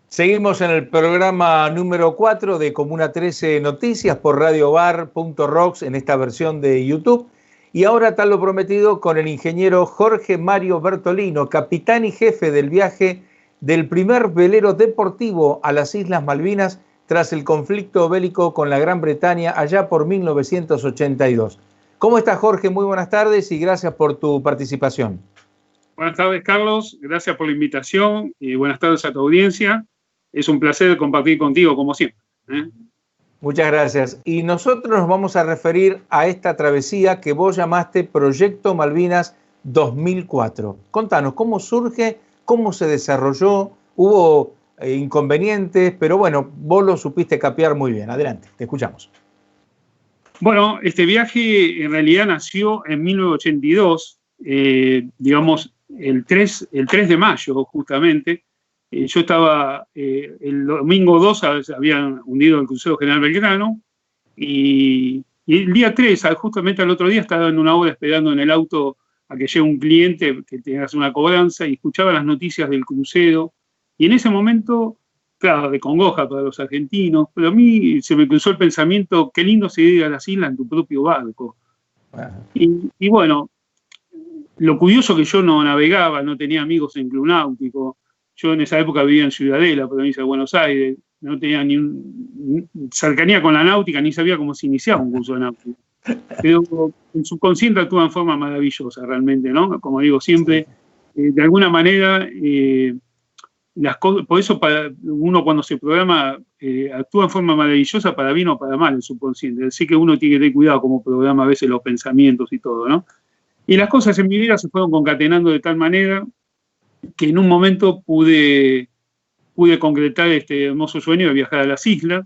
Seguimos en el programa número 4 de Comuna 13 Noticias por radiobar.rocks en esta versión de YouTube. Y ahora, tal lo prometido, con el ingeniero Jorge Mario Bertolino, capitán y jefe del viaje del primer velero deportivo a las Islas Malvinas tras el conflicto bélico con la Gran Bretaña allá por 1982. ¿Cómo estás, Jorge? Muy buenas tardes y gracias por tu participación. Buenas tardes, Carlos. Gracias por la invitación y buenas tardes a tu audiencia. Es un placer compartir contigo, como siempre. Muchas gracias. Y nosotros nos vamos a referir a esta travesía que vos llamaste Proyecto Malvinas 2004. Contanos, ¿cómo surge? ¿Cómo se desarrolló? ¿Hubo inconvenientes? Pero bueno, vos lo supiste capear muy bien. Adelante, te escuchamos. Bueno, este viaje en realidad nació en 1982, digamos, el 3 de mayo, justamente. Yo estaba, el domingo 2 habían hundido el crucero General Belgrano y el día 3, justamente al otro día, estaba en una obra esperando en el auto a que llegue un cliente que tenga que hacer una cobranza y escuchaba las noticias del crucero. Y en ese momento, claro, de congoja para los argentinos, pero a mí se me cruzó el pensamiento, qué lindo sería ir a las islas en tu propio barco. Y bueno, lo curioso que yo no navegaba, no tenía amigos en club náutico. Yo en esa época vivía en Ciudadela, provincia de Buenos Aires, no tenía ni cercanía con la náutica, ni sabía cómo se iniciaba un curso de náutica. Pero el subconsciente actúa en forma maravillosa realmente, ¿no? Como digo siempre, de alguna manera, las cosas, por eso uno cuando se programa actúa en forma maravillosa para bien o para mal el subconsciente. Así que uno tiene que tener cuidado como programa a veces los pensamientos y todo, ¿no? Y las cosas en mi vida se fueron concatenando de tal manera que en un momento pude concretar este hermoso sueño de viajar a las islas.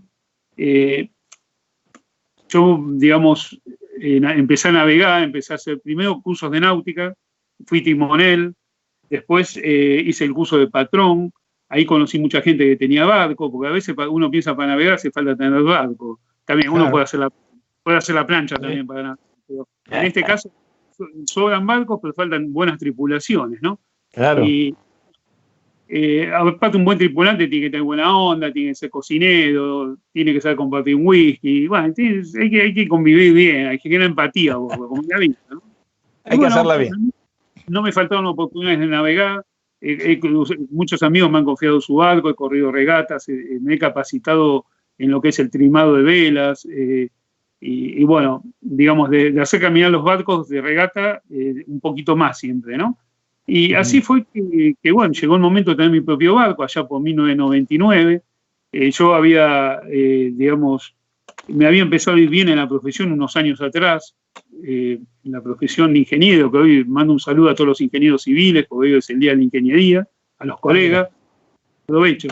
Yo, digamos, empecé a navegar, empecé a hacer primero cursos de náutica, fui timonel, después hice el curso de patrón, ahí conocí mucha gente que tenía barco, porque a veces uno piensa para navegar hace falta tener barco. También uno puede hacer la plancha también para navegar. Pero en este caso sobran barcos, pero faltan buenas tripulaciones, ¿no? Claro. Y aparte un buen tripulante tiene que tener buena onda, tiene que ser cocinero, tiene que saber compartir un whisky. Bueno, hay que convivir bien, hay que tener empatía, como la vida, ¿no? Hay que hacerla bien. No me faltaron oportunidades de navegar. Muchos amigos me han confiado su barco, he corrido regatas, me he capacitado en lo que es el trimado de velas. Y bueno, digamos, de hacer caminar los barcos de regata un poquito más siempre, ¿no? Y así fue que, bueno, llegó el momento de tener mi propio barco, allá por 1999. Yo había, digamos, me había empezado a ir bien en la profesión unos años atrás, en la profesión de ingeniero, que hoy mando un saludo a todos los ingenieros civiles, porque hoy es el día de la ingeniería, a los colegas, aprovecho.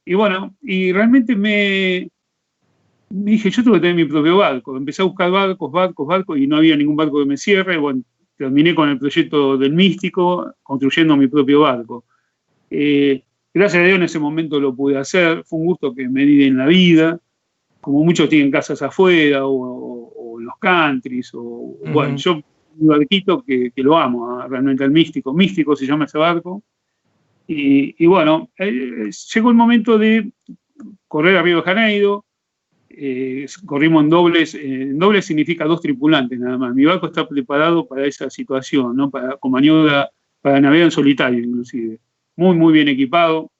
Y bueno, y realmente me dije, yo tengo que tener mi propio barco. Empecé a buscar barcos, y no había ningún barco que me cierre. Bueno, terminé con el proyecto del Místico, construyendo mi propio barco. Gracias a Dios en ese momento lo pude hacer, fue un gusto que me di en la vida, como muchos tienen casas afuera o en los countries, bueno, yo un barquito que lo amo, realmente el Místico se llama ese barco, y bueno, llegó el momento de correr a Río de Janeiro. Corrimos en dobles. En dobles significa 2 tripulantes nada más. Mi barco está preparado para esa situación, ¿no? Con maniobra, para navegar en solitario inclusive. Muy, muy bien equipado.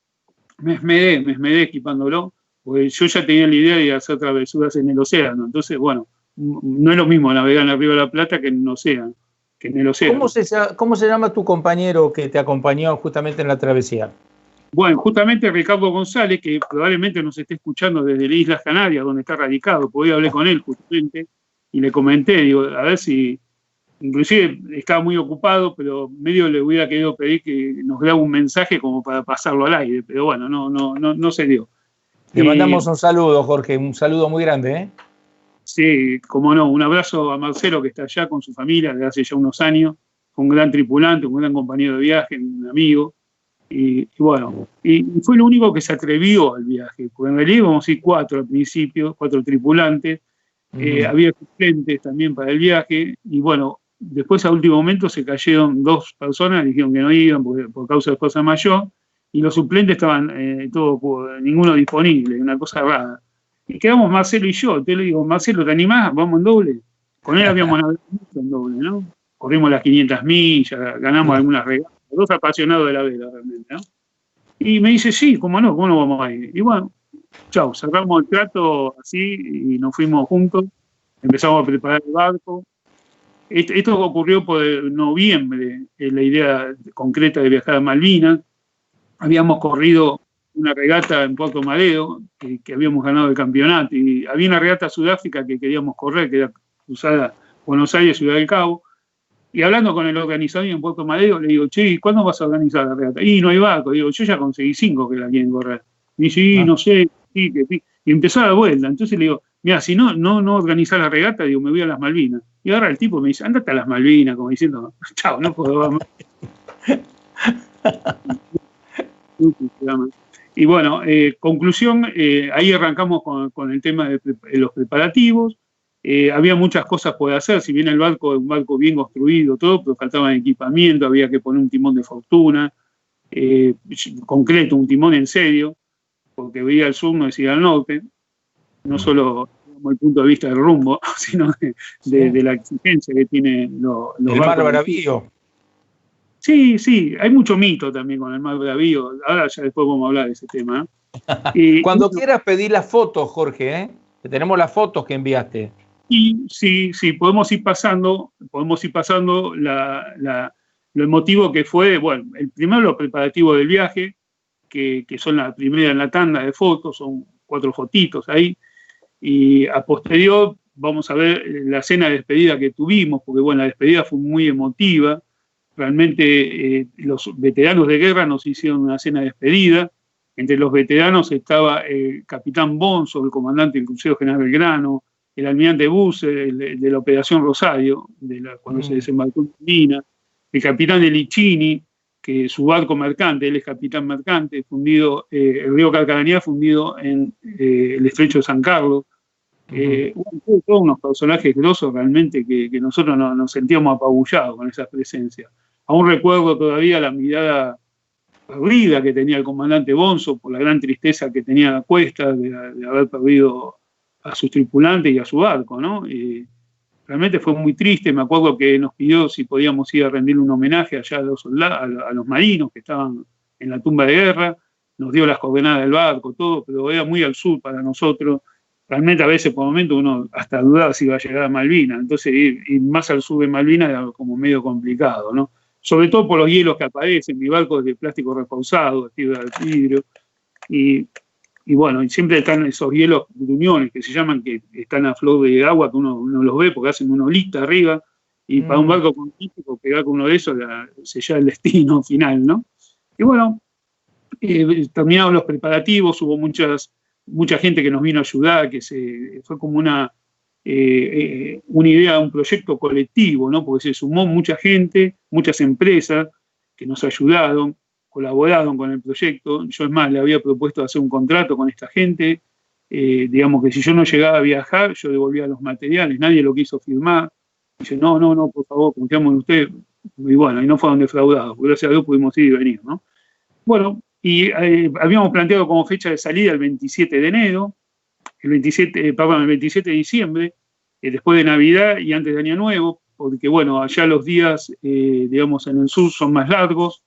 Me esmeré equipándolo, porque yo ya tenía la idea de hacer travesuras en el océano. Entonces, bueno, no es lo mismo navegar en el Río de la Plata que en el océano. ¿Cómo se llama tu compañero que te acompañó justamente en la travesía? Bueno, justamente Ricardo González, que probablemente nos esté escuchando desde las Islas Canarias, donde está radicado, porque hoy hablé con él justamente y le comenté, digo, a ver si, inclusive estaba muy ocupado, pero medio le hubiera querido pedir que nos grabe un mensaje como para pasarlo al aire, pero bueno, no se dio. Le mandamos un saludo, Jorge, un saludo muy grande, ¿eh? Sí, cómo no, un abrazo a Marcelo, que está allá con su familia desde hace ya unos años, fue un gran tripulante, un gran compañero de viaje, un amigo. Y bueno, y fue lo único que se atrevió al viaje, porque en realidad íbamos a ir 4 al principio, 4 tripulantes, había suplentes también para el viaje, y bueno, después a último momento se cayeron 2 personas, dijeron que no iban por causa de fuerza mayor, y los suplentes estaban ninguno disponible, una cosa rara. Y quedamos Marcelo y yo. Entonces le digo, Marcelo, ¿te animás? Vamos en doble. Con él habíamos navegado mucho en doble, ¿no? Corrimos las 500 millas, ganamos algunas regatas, dos apasionados de la vela realmente, ¿no? Y me dice, sí, ¿cómo no vamos a ir? Y bueno, chao, cerramos el trato así y nos fuimos juntos, empezamos a preparar el barco. Esto ocurrió por noviembre, la idea concreta de viajar a Malvinas. Habíamos corrido una regata en Puerto Madero, que habíamos ganado el campeonato, y había una regata a Sudáfrica que queríamos correr, que era cruzada Buenos Aires, Ciudad del Cabo. Y hablando con el organizador en Puerto Madero, le digo, che, ¿cuándo vas a organizar la regata? Y no hay barco. Digo, yo ya conseguí 5 que la quieren correr. Y dice, sí, no sé, sí, y empezó a dar vuelta. Entonces le digo, mira, si no organizar la regata, digo, me voy a las Malvinas. Y ahora el tipo me dice, ándate a las Malvinas, como diciendo, chao, no puedo más. Y bueno, conclusión, ahí arrancamos con el tema de los preparativos. Había muchas cosas por hacer, si bien el barco es un barco bien construido, todo, pero faltaba equipamiento, había que poner un timón de fortuna, concreto, un timón en serio, porque veía al sur, no decía al norte, no solo como el punto de vista del rumbo, sino de la exigencia que tienen los el barcos. Mar Bravío. Sí, hay mucho mito también con el Mar Bravío, ahora ya después vamos a hablar de ese tema. Cuando quieras pedir las fotos, Jorge, que tenemos las fotos que enviaste. Sí, podemos ir pasando lo emotivo que fue, bueno, el primero los preparativos del viaje, que son la primera en la tanda de fotos, son 4 fotitos ahí, y a posterior vamos a ver la cena de despedida que tuvimos, porque bueno, la despedida fue muy emotiva, realmente los veteranos de guerra nos hicieron una cena de despedida, entre los veteranos estaba el capitán Bonzo, el comandante del crucero General Belgrano, el almirante Busser, de la Operación Rosario, cuando se desembarcó en Malvinas, el capitán de Lichini, que su barco mercante, él es capitán mercante, fundido, el río Carcarañá, fundido en el estrecho de San Carlos. Todos unos personajes grosos realmente que nosotros nos sentíamos apabullados con esas presencias. Aún recuerdo todavía la mirada perdida que tenía el comandante Bonzo por la gran tristeza que tenía a cuesta de haber perdido a sus tripulantes y a su barco, ¿no? Realmente fue muy triste. Me acuerdo que nos pidió si podíamos ir a rendirle un homenaje allá a los soldados, a los marinos que estaban en la tumba de guerra, nos dio las coordenadas del barco, todo, pero era muy al sur para nosotros. Realmente a veces por momentos uno hasta dudaba si iba a llegar a Malvinas, entonces ir más al sur de Malvinas era como medio complicado, ¿no? Sobre todo por los hielos que aparecen. Mi barco es de plástico reforzado, de fibra de vidrio, y bueno, y siempre están esos hielos gruñones que se llaman, que están a flor de agua, que uno los ve porque hacen una olita arriba, y para un barco con típico pegar con uno de esos sella el destino final, ¿no? Y bueno, terminados los preparativos, hubo mucha gente que nos vino a ayudar, fue como una idea, un proyecto colectivo, ¿no? Porque se sumó mucha gente, muchas empresas que nos ayudaron, colaboraron con el proyecto. Yo, es más, le había propuesto hacer un contrato con esta gente, digamos que si yo no llegaba a viajar, yo devolvía los materiales, nadie lo quiso firmar. Dice, no, por favor, confiamos en usted. Y bueno, y no fueron defraudados, porque gracias a Dios pudimos ir y venir, ¿no? Bueno, y habíamos planteado como fecha de salida el 27 de enero, el 27 de diciembre, después de Navidad y antes de Año Nuevo, porque bueno, allá los días, digamos, en el sur son más largos,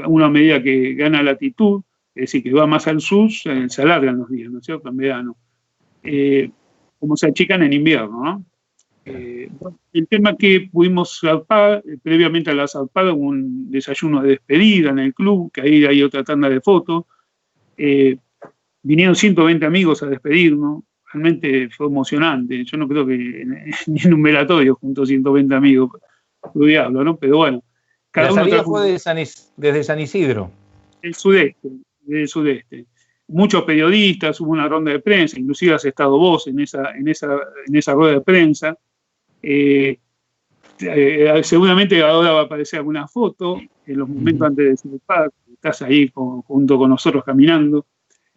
uno a medida que gana latitud, es decir, que va más al sur, se alargan los días, ¿no es cierto?, en verano. Como se achican en invierno, ¿no? El tema que pudimos zarpar, previamente a la zarpada hubo un desayuno de despedida en el club, que ahí hay otra tanda de fotos. Vinieron 120 amigos a despedirnos, realmente fue emocionante. Yo no creo que ni en un velatorio junto a 120 amigos, lo diablo, ¿no? Pero bueno. La salida fue desde San Isidro. Del sudeste. Muchos periodistas, hubo una ronda de prensa, inclusive has estado vos en esa rueda de prensa. Seguramente ahora va a aparecer alguna foto en los momentos antes de desembarcar, estás ahí junto con nosotros caminando.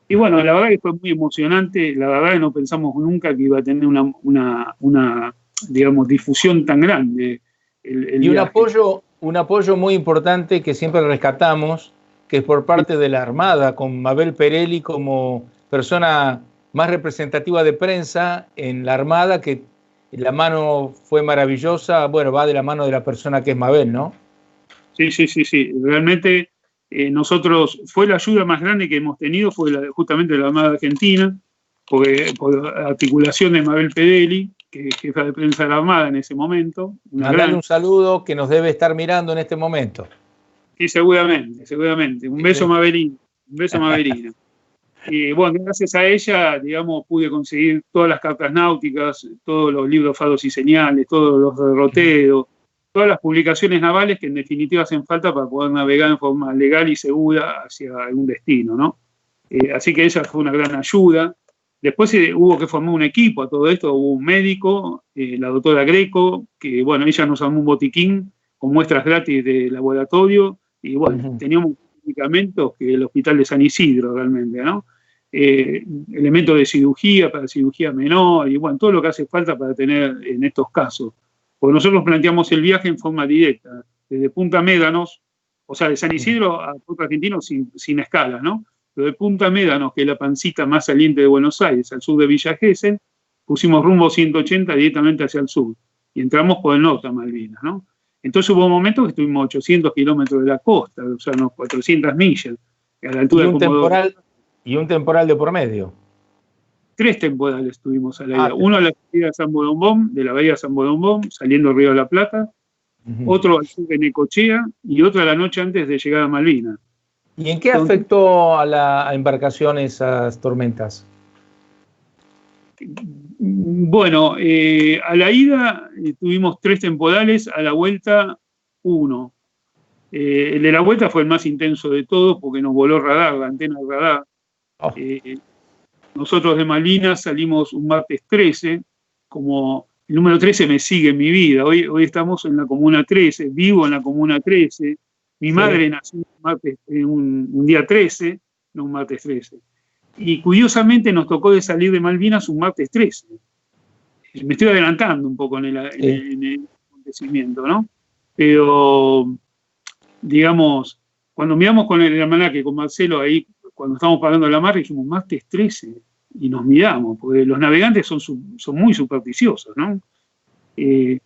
Y bueno, la verdad que fue muy emocionante, la verdad que no pensamos nunca que iba a tener una digamos, difusión tan grande. Y un apoyo muy importante que siempre rescatamos, que es por parte de la Armada, con Mabel Perelli como persona más representativa de prensa en la Armada, que la mano fue maravillosa, bueno, va de la mano de la persona que es Mabel, ¿no? Sí. Realmente nosotros, fue la ayuda más grande que hemos tenido, fue justamente la Armada Argentina, por articulación de Mabel Perelli, que es jefa de prensa de la Armada en ese momento. Mandale un saludo que nos debe estar mirando en este momento. Sí, seguramente. Un beso, Mabelina. Un beso, Mabelina. Y bueno, gracias a ella, digamos, pude conseguir todas las cartas náuticas, todos los libros fados y señales, todos los derroteros, todas las publicaciones navales que en definitiva hacen falta para poder navegar en forma legal y segura hacia algún destino, ¿no? Así que ella fue una gran ayuda. Después hubo que formar un equipo a todo esto, hubo un médico, la doctora Greco, que bueno, ella nos armó un botiquín con muestras gratis de laboratorio, y bueno, teníamos medicamentos que el hospital de San Isidro realmente, ¿no? Elementos de cirugía para cirugía menor, y bueno, todo lo que hace falta para tener en estos casos. Porque nosotros planteamos el viaje en forma directa, desde Punta Médanos, o sea, de San Isidro a Puerto Argentino sin escalas, ¿no? Pero de Punta Médanos, que es la pancita más saliente de Buenos Aires, al sur de Villa Gesell, pusimos rumbo 180 directamente hacia el sur, y entramos por el norte a Malvinas, ¿no? Entonces hubo momentos que estuvimos a 800 kilómetros de la costa, o sea, unos 400 millas, a la altura y un temporal de por medio. 3 temporales tuvimos a la ida. Uno a la salida de San Bodombón, de la bahía de San Bodombón, saliendo del Río de la Plata, otro al sur de Necochea, y otro a la noche antes de llegar a Malvinas. ¿Y en qué afectó a la embarcación esas tormentas? Bueno, a la ida tuvimos 3 temporales, a la vuelta 1. El de la vuelta fue el más intenso de todos porque nos voló radar, la antena de radar. Nosotros de Malvinas salimos un martes 13, como el número 13 me sigue en mi vida. Hoy estamos en la Comuna 13, vivo en la Comuna 13. Mi madre nació un día 13, no un martes 13. Y curiosamente nos tocó de salir de Malvinas un martes 13. Me estoy adelantando un poco en el acontecimiento, ¿no? Pero, digamos, cuando miramos con el almanaque, con Marcelo ahí, cuando estábamos pagando la mar, dijimos martes 13, y nos miramos, porque los navegantes son muy supersticiosos, ¿no? Y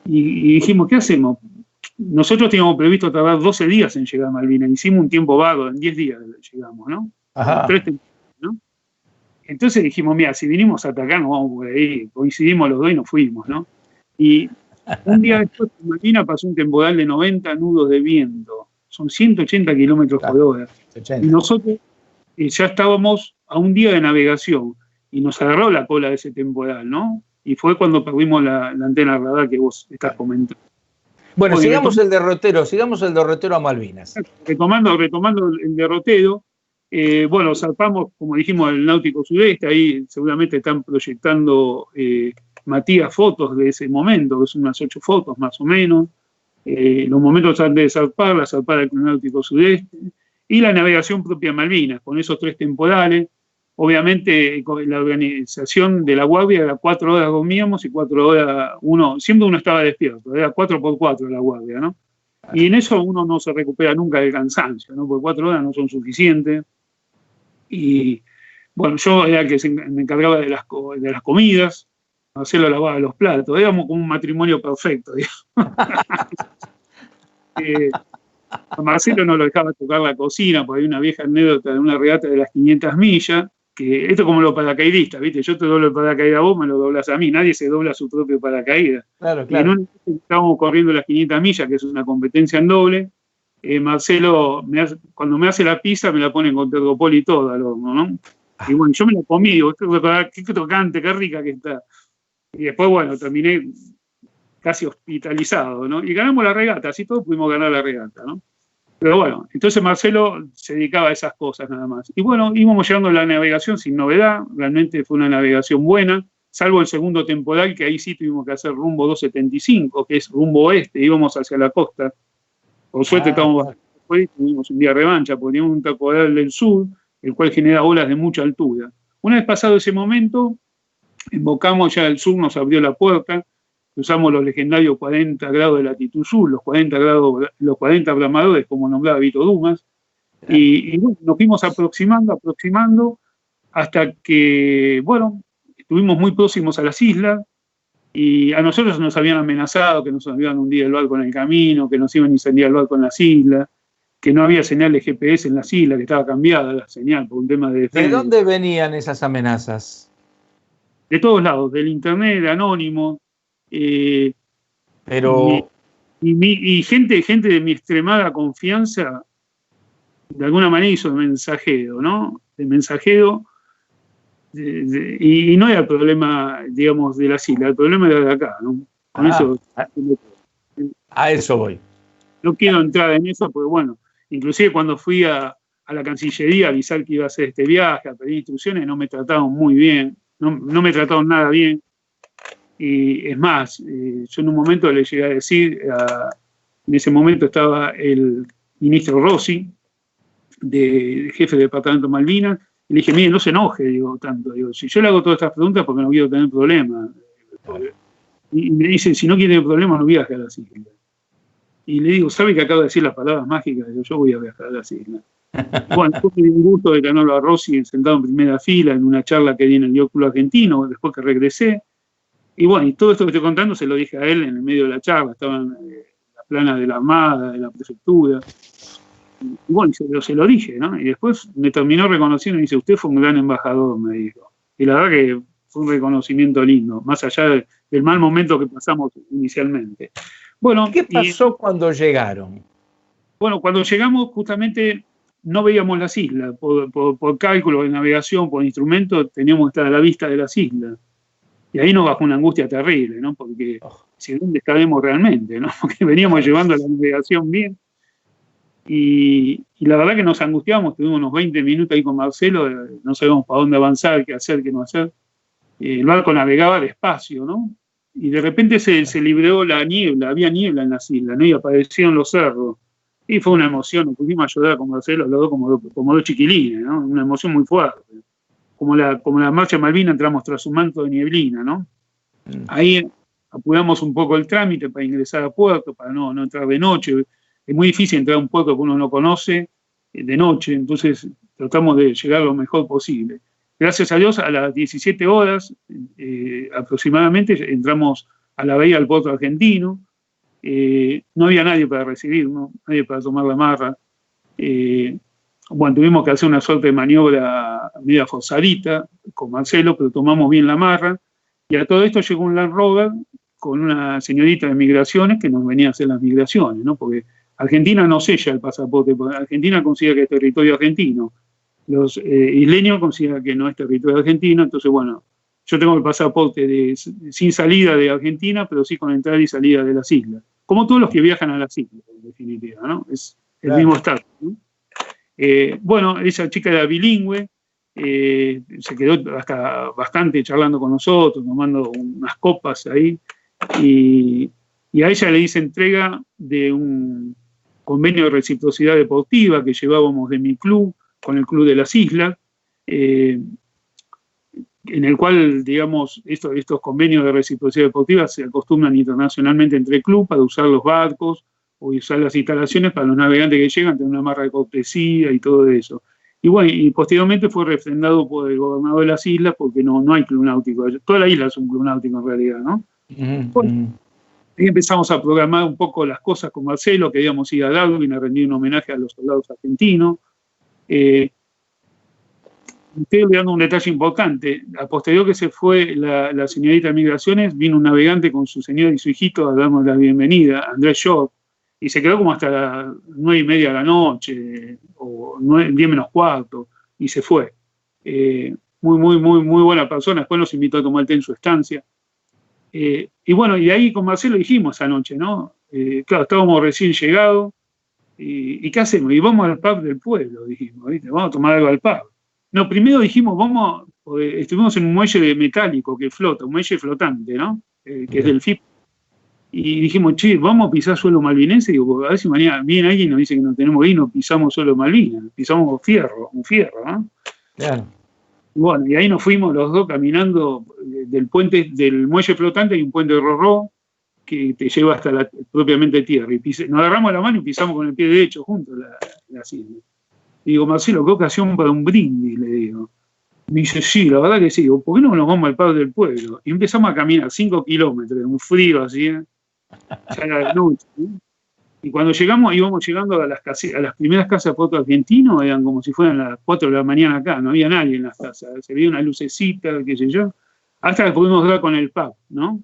dijimos, ¿qué hacemos? Nosotros teníamos previsto tardar 12 días en llegar a Malvinas, hicimos un tiempo vago, en 10 días llegamos, ¿no? 3 temporadas, ¿no? Entonces dijimos, mira, si vinimos a atacar, nos vamos por ahí, coincidimos los dos y nos fuimos, ¿no? Y un día después en Malvinas pasó un temporal de 90 nudos de viento, son 180 kilómetros por hora. Y nosotros ya estábamos a un día de navegación y nos agarró la cola de ese temporal, ¿no? Y fue cuando perdimos la antena radar que vos estás comentando. Bueno, sigamos el derrotero a Malvinas. Retomando el derrotero, bueno, zarpamos, como dijimos, el Náutico Sudeste, ahí seguramente están proyectando Matías fotos de ese momento, que son unas 8 fotos más o menos. Los momentos antes de zarpar, la zarpada del Náutico Sudeste, y la navegación propia de Malvinas, con esos 3 temporales. Obviamente, la organización de la guardia era 4 horas dormíamos y 4 horas, siempre uno estaba despierto, era 4x4 la guardia, ¿no? Y en eso uno no se recupera nunca del cansancio, ¿no? Porque 4 horas no son suficientes. Y bueno, yo era el que me encargaba de las comidas, Marcelo lavaba los platos, éramos como un matrimonio perfecto, digamos. A Marcelo no lo dejaba tocar la cocina, porque hay una vieja anécdota de una regata de las 500 millas, que esto es como los paracaidistas, ¿viste? Yo te doblo el paracaídas a vos, me lo doblas a mí, nadie se dobla su propio paracaídas. Claro. Y en un estábamos corriendo las 500 millas, que es una competencia en doble. Marcelo, cuando me hace la pizza, me la pone con tergopol y todo al horno, ¿no? Y bueno, yo me la comí, digo, qué tocante, qué rica que está. Y después, bueno, terminé casi hospitalizado, ¿no? Y ganamos la regata, así todos pudimos ganar la regata, ¿no? Pero bueno, entonces Marcelo se dedicaba a esas cosas nada más. Y bueno, íbamos llegando a la navegación sin novedad, realmente fue una navegación buena, salvo el segundo temporal, que ahí sí tuvimos que hacer rumbo 275, que es rumbo oeste, íbamos hacia la costa. Por suerte tuvimos un día de revancha, porque teníamos un temporal del sur, el cual genera olas de mucha altura. Una vez pasado ese momento, embocamos ya al sur, nos abrió la puerta, usamos los legendarios 40 grados de latitud sur, los 40 ablamadores, como nombraba Vito Dumas, Y bueno, nos fuimos aproximando, hasta que, bueno, estuvimos muy próximos a las islas, y a nosotros nos habían amenazado que nos iban a hundir el barco en el camino, que nos iban a incendiar el barco en las islas, que no había señal de GPS en las islas, que estaba cambiada la señal por un tema de defensa. ¿De dónde venían esas amenazas? De todos lados, del internet, de anónimos, pero... y gente de mi extremada confianza, de alguna manera hizo de mensajero, ¿no? De mensajero, y no era el problema, digamos, de las islas, el problema era de acá, ¿no? Con eso... A eso voy. No quiero entrar en eso, porque bueno, inclusive cuando fui a la Cancillería a avisar que iba a hacer este viaje, a pedir instrucciones, no me trataron muy bien, no me trataron nada bien. Y es más, yo en un momento le llegué a decir, en ese momento estaba el ministro Rossi, jefe del Departamento de Malvinas, y le dije, mire, no se enoje, digo, tanto. Digo, si yo le hago todas estas preguntas porque no quiero tener problemas. Y me dice, si no quiere tener problemas, no viaje a las islas. Y le digo, ¿sabe que acabo de decir las palabras mágicas? Digo, yo voy a viajar a las islas. Bueno, tuve un gusto de tenerlo a Rossi sentado en primera fila en una charla que di en el Dióculo Argentino, después que regresé. Y bueno, y todo esto que estoy contando se lo dije a él en el medio de la charla, estaba en la plana de la Armada, de la Prefectura. Y bueno, se lo dije, ¿no? Y después me terminó reconociendo y dice, usted fue un gran embajador, me dijo. Y la verdad que fue un reconocimiento lindo, más allá del mal momento que pasamos inicialmente. Bueno, ¿qué pasó cuando llegaron? Bueno, cuando llegamos justamente no veíamos las islas. Por cálculo de navegación, por instrumento, teníamos que estar a la vista de las islas. Y ahí nos bajó una angustia terrible, ¿no? Porque si dónde estaremos realmente, ¿no? Porque veníamos llevando la navegación bien. Y la verdad que nos angustiamos, tuvimos unos 20 minutos ahí con Marcelo, no sabíamos para dónde avanzar, qué hacer, qué no hacer. El barco navegaba despacio, ¿no? Y de repente se liberó la niebla, había niebla en las islas, ¿no? Y aparecieron los cerros. Y fue una emoción, nos pusimos a llorar con Marcelo, los dos como dos chiquilines, ¿no? Una emoción muy fuerte. Como la marcha Malvina, entramos tras un manto de nieblina, ¿no? Ahí apuramos un poco el trámite para ingresar a puerto, para no entrar de noche. Es muy difícil entrar a un puerto que uno no conoce de noche, entonces tratamos de llegar lo mejor posible. Gracias a Dios, a las 17 horas aproximadamente entramos a la bahía del puerto argentino. No había nadie para recibirnos, nadie para tomar la marra. Bueno, tuvimos que hacer una suerte de maniobra media forzadita con Marcelo, pero tomamos bien la marra. Y a todo esto llegó un Land Rover con una señorita de migraciones que nos venía a hacer las migraciones, ¿no? Porque Argentina no sella el pasaporte, porque Argentina considera que es territorio argentino. Los isleños consideran que no es territorio argentino, entonces, bueno, yo tengo el pasaporte sin salida de Argentina, pero sí con entrada y salida de las islas. Como todos los que viajan a las islas, en definitiva, ¿no? Es el mismo estatus, ¿no? Bueno, esa chica era bilingüe, se quedó hasta bastante charlando con nosotros, tomando unas copas ahí, y a ella le hice entrega de un convenio de reciprocidad deportiva que llevábamos de mi club con el Club de las Islas, en el cual, digamos, estos convenios de reciprocidad deportiva se acostumbran internacionalmente entre clubes para usar los barcos o usar las instalaciones para los navegantes que llegan, tener una marra de cortesía y todo eso. Y bueno, y posteriormente fue refrendado por el gobernador de las islas porque no hay club náutico. Toda la isla es un club náutico en realidad, ¿no? Bueno, ahí empezamos a programar un poco las cosas con Marcelo, queríamos ir a Darwin a rendir un homenaje a los soldados argentinos. Estoy olvidando un detalle importante. A posterior que se fue la señorita de Migraciones, vino un navegante con su señora y su hijito a darnos la bienvenida, Andrés Short, y se quedó como hasta las 9:30 de la noche, o 10 menos cuarto, y se fue. Muy buena persona, después nos invitó a tomar el té en su estancia. Y bueno, y ahí con Marcelo dijimos esa noche, ¿no? Claro, estábamos recién llegados, ¿y qué hacemos? Y vamos al pub del pueblo, dijimos, ¿viste? Vamos a tomar algo al pub. No, primero dijimos, estuvimos en un muelle metálico que flota, un muelle flotante, ¿no? Que es del FIP. Y dijimos, che, vamos a pisar suelo malvinense. Y digo, a ver si mañana viene alguien y nos dice que nos tenemos que ir, no pisamos suelo Malvinas, pisamos un fierro, ¿no? Claro. Bueno, y ahí nos fuimos los dos caminando del puente, del muelle flotante, hay un puente de Rorró que te lleva hasta propiamente tierra. Y nos agarramos la mano y pisamos con el pie derecho juntos las islas. Y digo, Marcelo, qué ocasión para un brindis, le digo. Me dice, sí, la verdad que sí. Digo, ¿por qué no nos vamos al pub del pueblo? Y empezamos a caminar 5 kilómetros, un frío así, ya era de noche, ¿no? Y cuando llegamos, íbamos llegando a las primeras casas de Puerto Argentino, eran como si fueran las 4 de la mañana acá, no había nadie en las casas, se veía una lucecita, qué sé yo, hasta que pudimos dar con el pub, ¿no?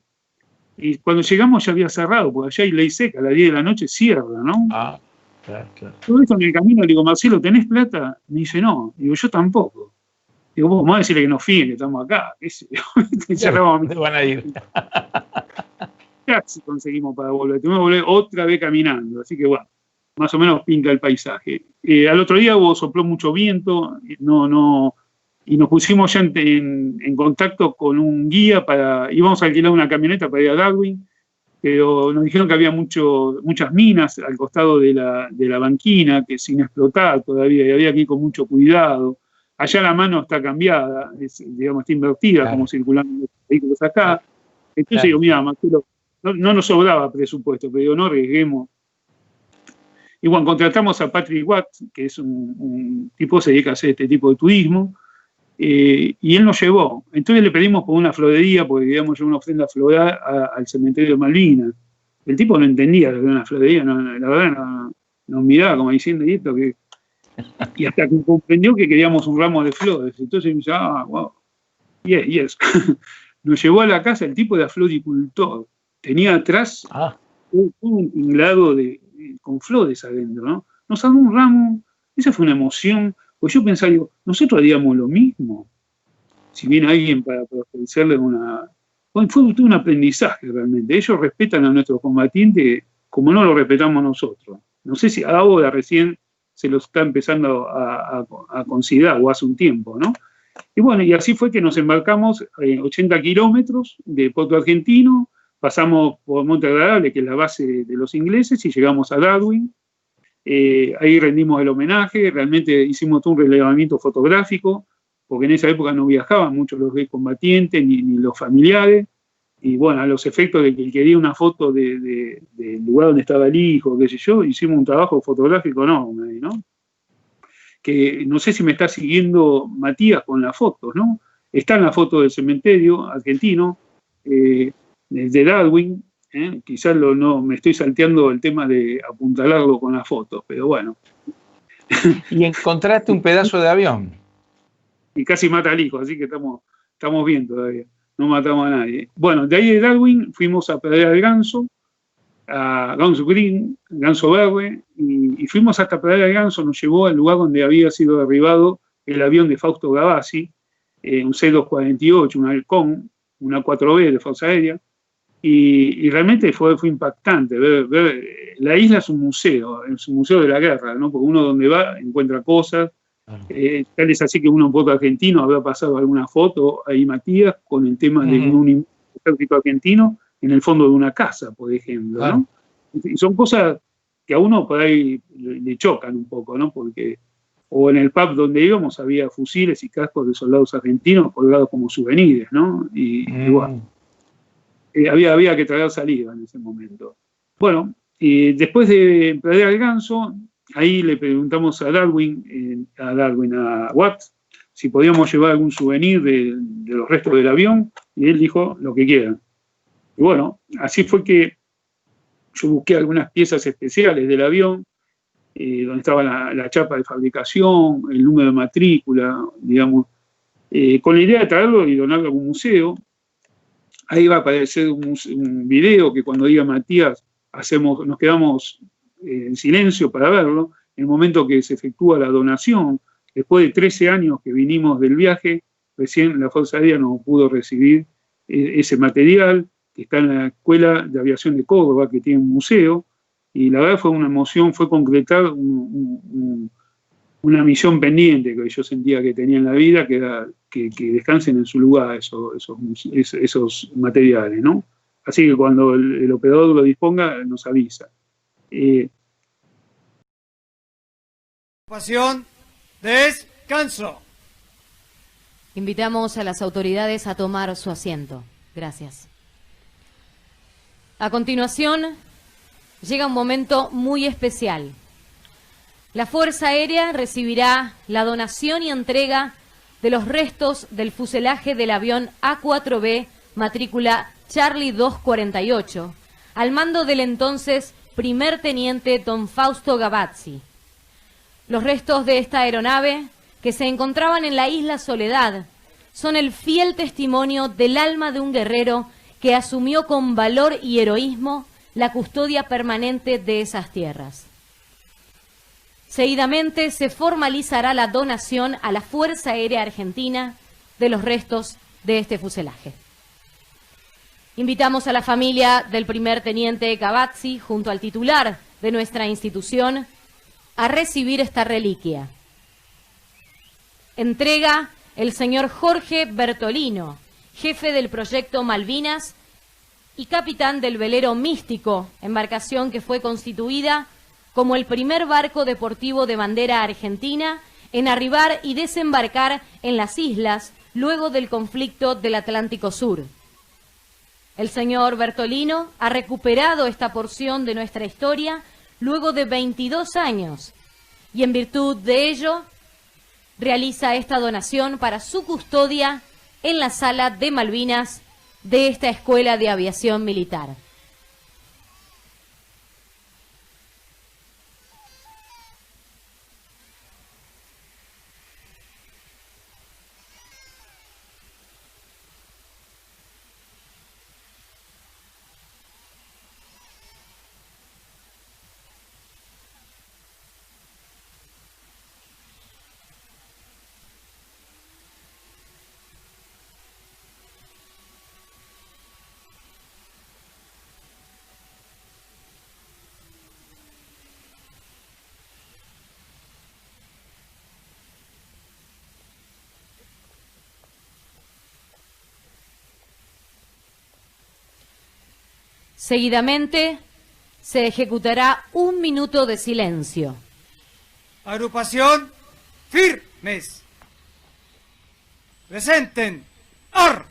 Y cuando llegamos ya había cerrado, porque allá hay ley seca, a las 10 de la noche cierra, ¿no? Ah, claro, claro. Todo esto en el camino le digo, Marcelo, ¿tenés plata? Me dice, no. Digo, yo tampoco. Digo, vos vamos a decirle que nos fíen, que estamos acá. Y cerramos. ¿Dónde van a ir? Taxi conseguimos para volver. Tuvimos que volver otra vez caminando. Así que bueno, más o menos pinta el paisaje. Al otro día sopló mucho viento, y nos pusimos ya en contacto con un guía íbamos a alquilar una camioneta para ir a Darwin, pero nos dijeron que había muchas minas al costado de la banquina, que sin explotar todavía, y había que ir con mucho cuidado. Allá la mano está cambiada, digamos, está invertida, claro, como circulando los vehículos acá. Entonces claro, digo, mira, Marcelo, no nos sobraba presupuesto, pero digo, no arriesguemos. Y bueno, contratamos a Patrick Watt, que es un tipo que se dedica a hacer este tipo de turismo, y él nos llevó. Entonces le pedimos por una florería, porque queríamos llevar una ofrenda floral al cementerio de Malvinas. El tipo no entendía lo que era una florería, la verdad nos miraba como diciendo, ¿y esto qué? Y hasta que comprendió que queríamos un ramo de flores. Entonces me dice, wow, yes. Nos llevó a la casa, el tipo era floricultor. Tenía atrás un tinglado con flores adentro, ¿no? Nos sacó un ramo, esa fue una emoción. Pues yo pensaba, digo, nosotros haríamos lo mismo. Si viene alguien para ofrecerle Fue todo un aprendizaje realmente. Ellos respetan a nuestros combatientes como no lo respetamos nosotros. No sé si ahora recién se lo está empezando a considerar, o hace un tiempo, ¿no? Y bueno, y así fue que nos embarcamos 80 kilómetros de Puerto Argentino, pasamos por Monte Agradable, que es la base de los ingleses, y llegamos a Darwin. Ahí rendimos el homenaje, realmente hicimos todo un relevamiento fotográfico, porque en esa época no viajaban muchos los combatientes ni los familiares, y bueno, a los efectos de que él quería una foto del lugar donde estaba el hijo, qué sé yo, hicimos un trabajo fotográfico enorme, ¿no? Que no sé si me está siguiendo Matías con las fotos, ¿no? Está en la foto del cementerio argentino, de Darwin, quizás no me estoy salteando el tema de apuntalarlo con las fotos, pero bueno. Y encontraste un pedazo de avión. Y casi mata al hijo, así que estamos bien todavía, no matamos a nadie. Bueno, de ahí de Darwin fuimos a Pradera del Ganso, a Ganso Green, Ganso Verde, y fuimos hasta Pradera del Ganso, nos llevó al lugar donde había sido derribado el avión de Fausto Gavassi, un C-248, un Halcón, una 4B de Fuerza Aérea, y realmente fue impactante ver. La isla es un museo de la guerra, ¿no? Porque uno donde va encuentra cosas, tal es así que uno en Puerto Argentino habrá pasado alguna foto ahí, Matías, con el tema de un ejército argentino en el fondo de una casa, por ejemplo, ¿no? Y son cosas que a uno por ahí le chocan un poco, ¿no? Porque o en el pub donde íbamos había fusiles y cascos de soldados argentinos colgados como souvenirs, ¿no? Y bueno, había que traer saliva en ese momento. Bueno, y después de Pradera del Ganso, ahí le preguntamos a Watt, si podíamos llevar algún souvenir de los restos del avión, y él dijo lo que quieran. Y bueno, así fue que yo busqué algunas piezas especiales del avión, donde estaba la chapa de fabricación, el número de matrícula, digamos, con la idea de traerlo y donarlo a algún museo. Ahí va a aparecer un video que cuando diga Matías nos quedamos en silencio para verlo. En el momento que se efectúa la donación, después de 13 años que vinimos del viaje, recién la Fuerza Aérea nos pudo recibir ese material, que está en la Escuela de Aviación de Córdoba, que tiene un museo, y la verdad fue una emoción, fue concretar una misión pendiente que yo sentía que tenía en la vida, que era que descansen en su lugar esos materiales, ¿no? Así que cuando el operador lo disponga, nos avisa. Descanso. Invitamos a las autoridades a tomar su asiento. Gracias. A continuación, llega un momento muy especial. la Fuerza Aérea recibirá la donación y entrega de los restos del fuselaje del avión A4B, matrícula Charlie 248, al mando del entonces primer teniente don Fausto Gavazzi. Los restos de esta aeronave, que se encontraban en la isla Soledad, son el fiel testimonio del alma de un guerrero que asumió con valor y heroísmo la custodia permanente de esas tierras. Seguidamente se formalizará la donación a la Fuerza Aérea Argentina de los restos de este fuselaje. Invitamos a la familia del primer teniente Gavazzi, junto al titular de nuestra institución, a recibir esta reliquia. Entrega el señor Jorge Bertolino, jefe del proyecto Malvinas y capitán del velero Místico, embarcación que fue constituida como el primer barco deportivo de bandera argentina en arribar y desembarcar en las islas luego del conflicto del Atlántico Sur. El señor Bertolino ha recuperado esta porción de nuestra historia luego de 22 años y en virtud de ello realiza esta donación para su custodia en la sala de Malvinas de esta Escuela de Aviación Militar. Seguidamente se ejecutará 1 minuto de silencio. Agrupación, firmes. Presenten. ¡Or!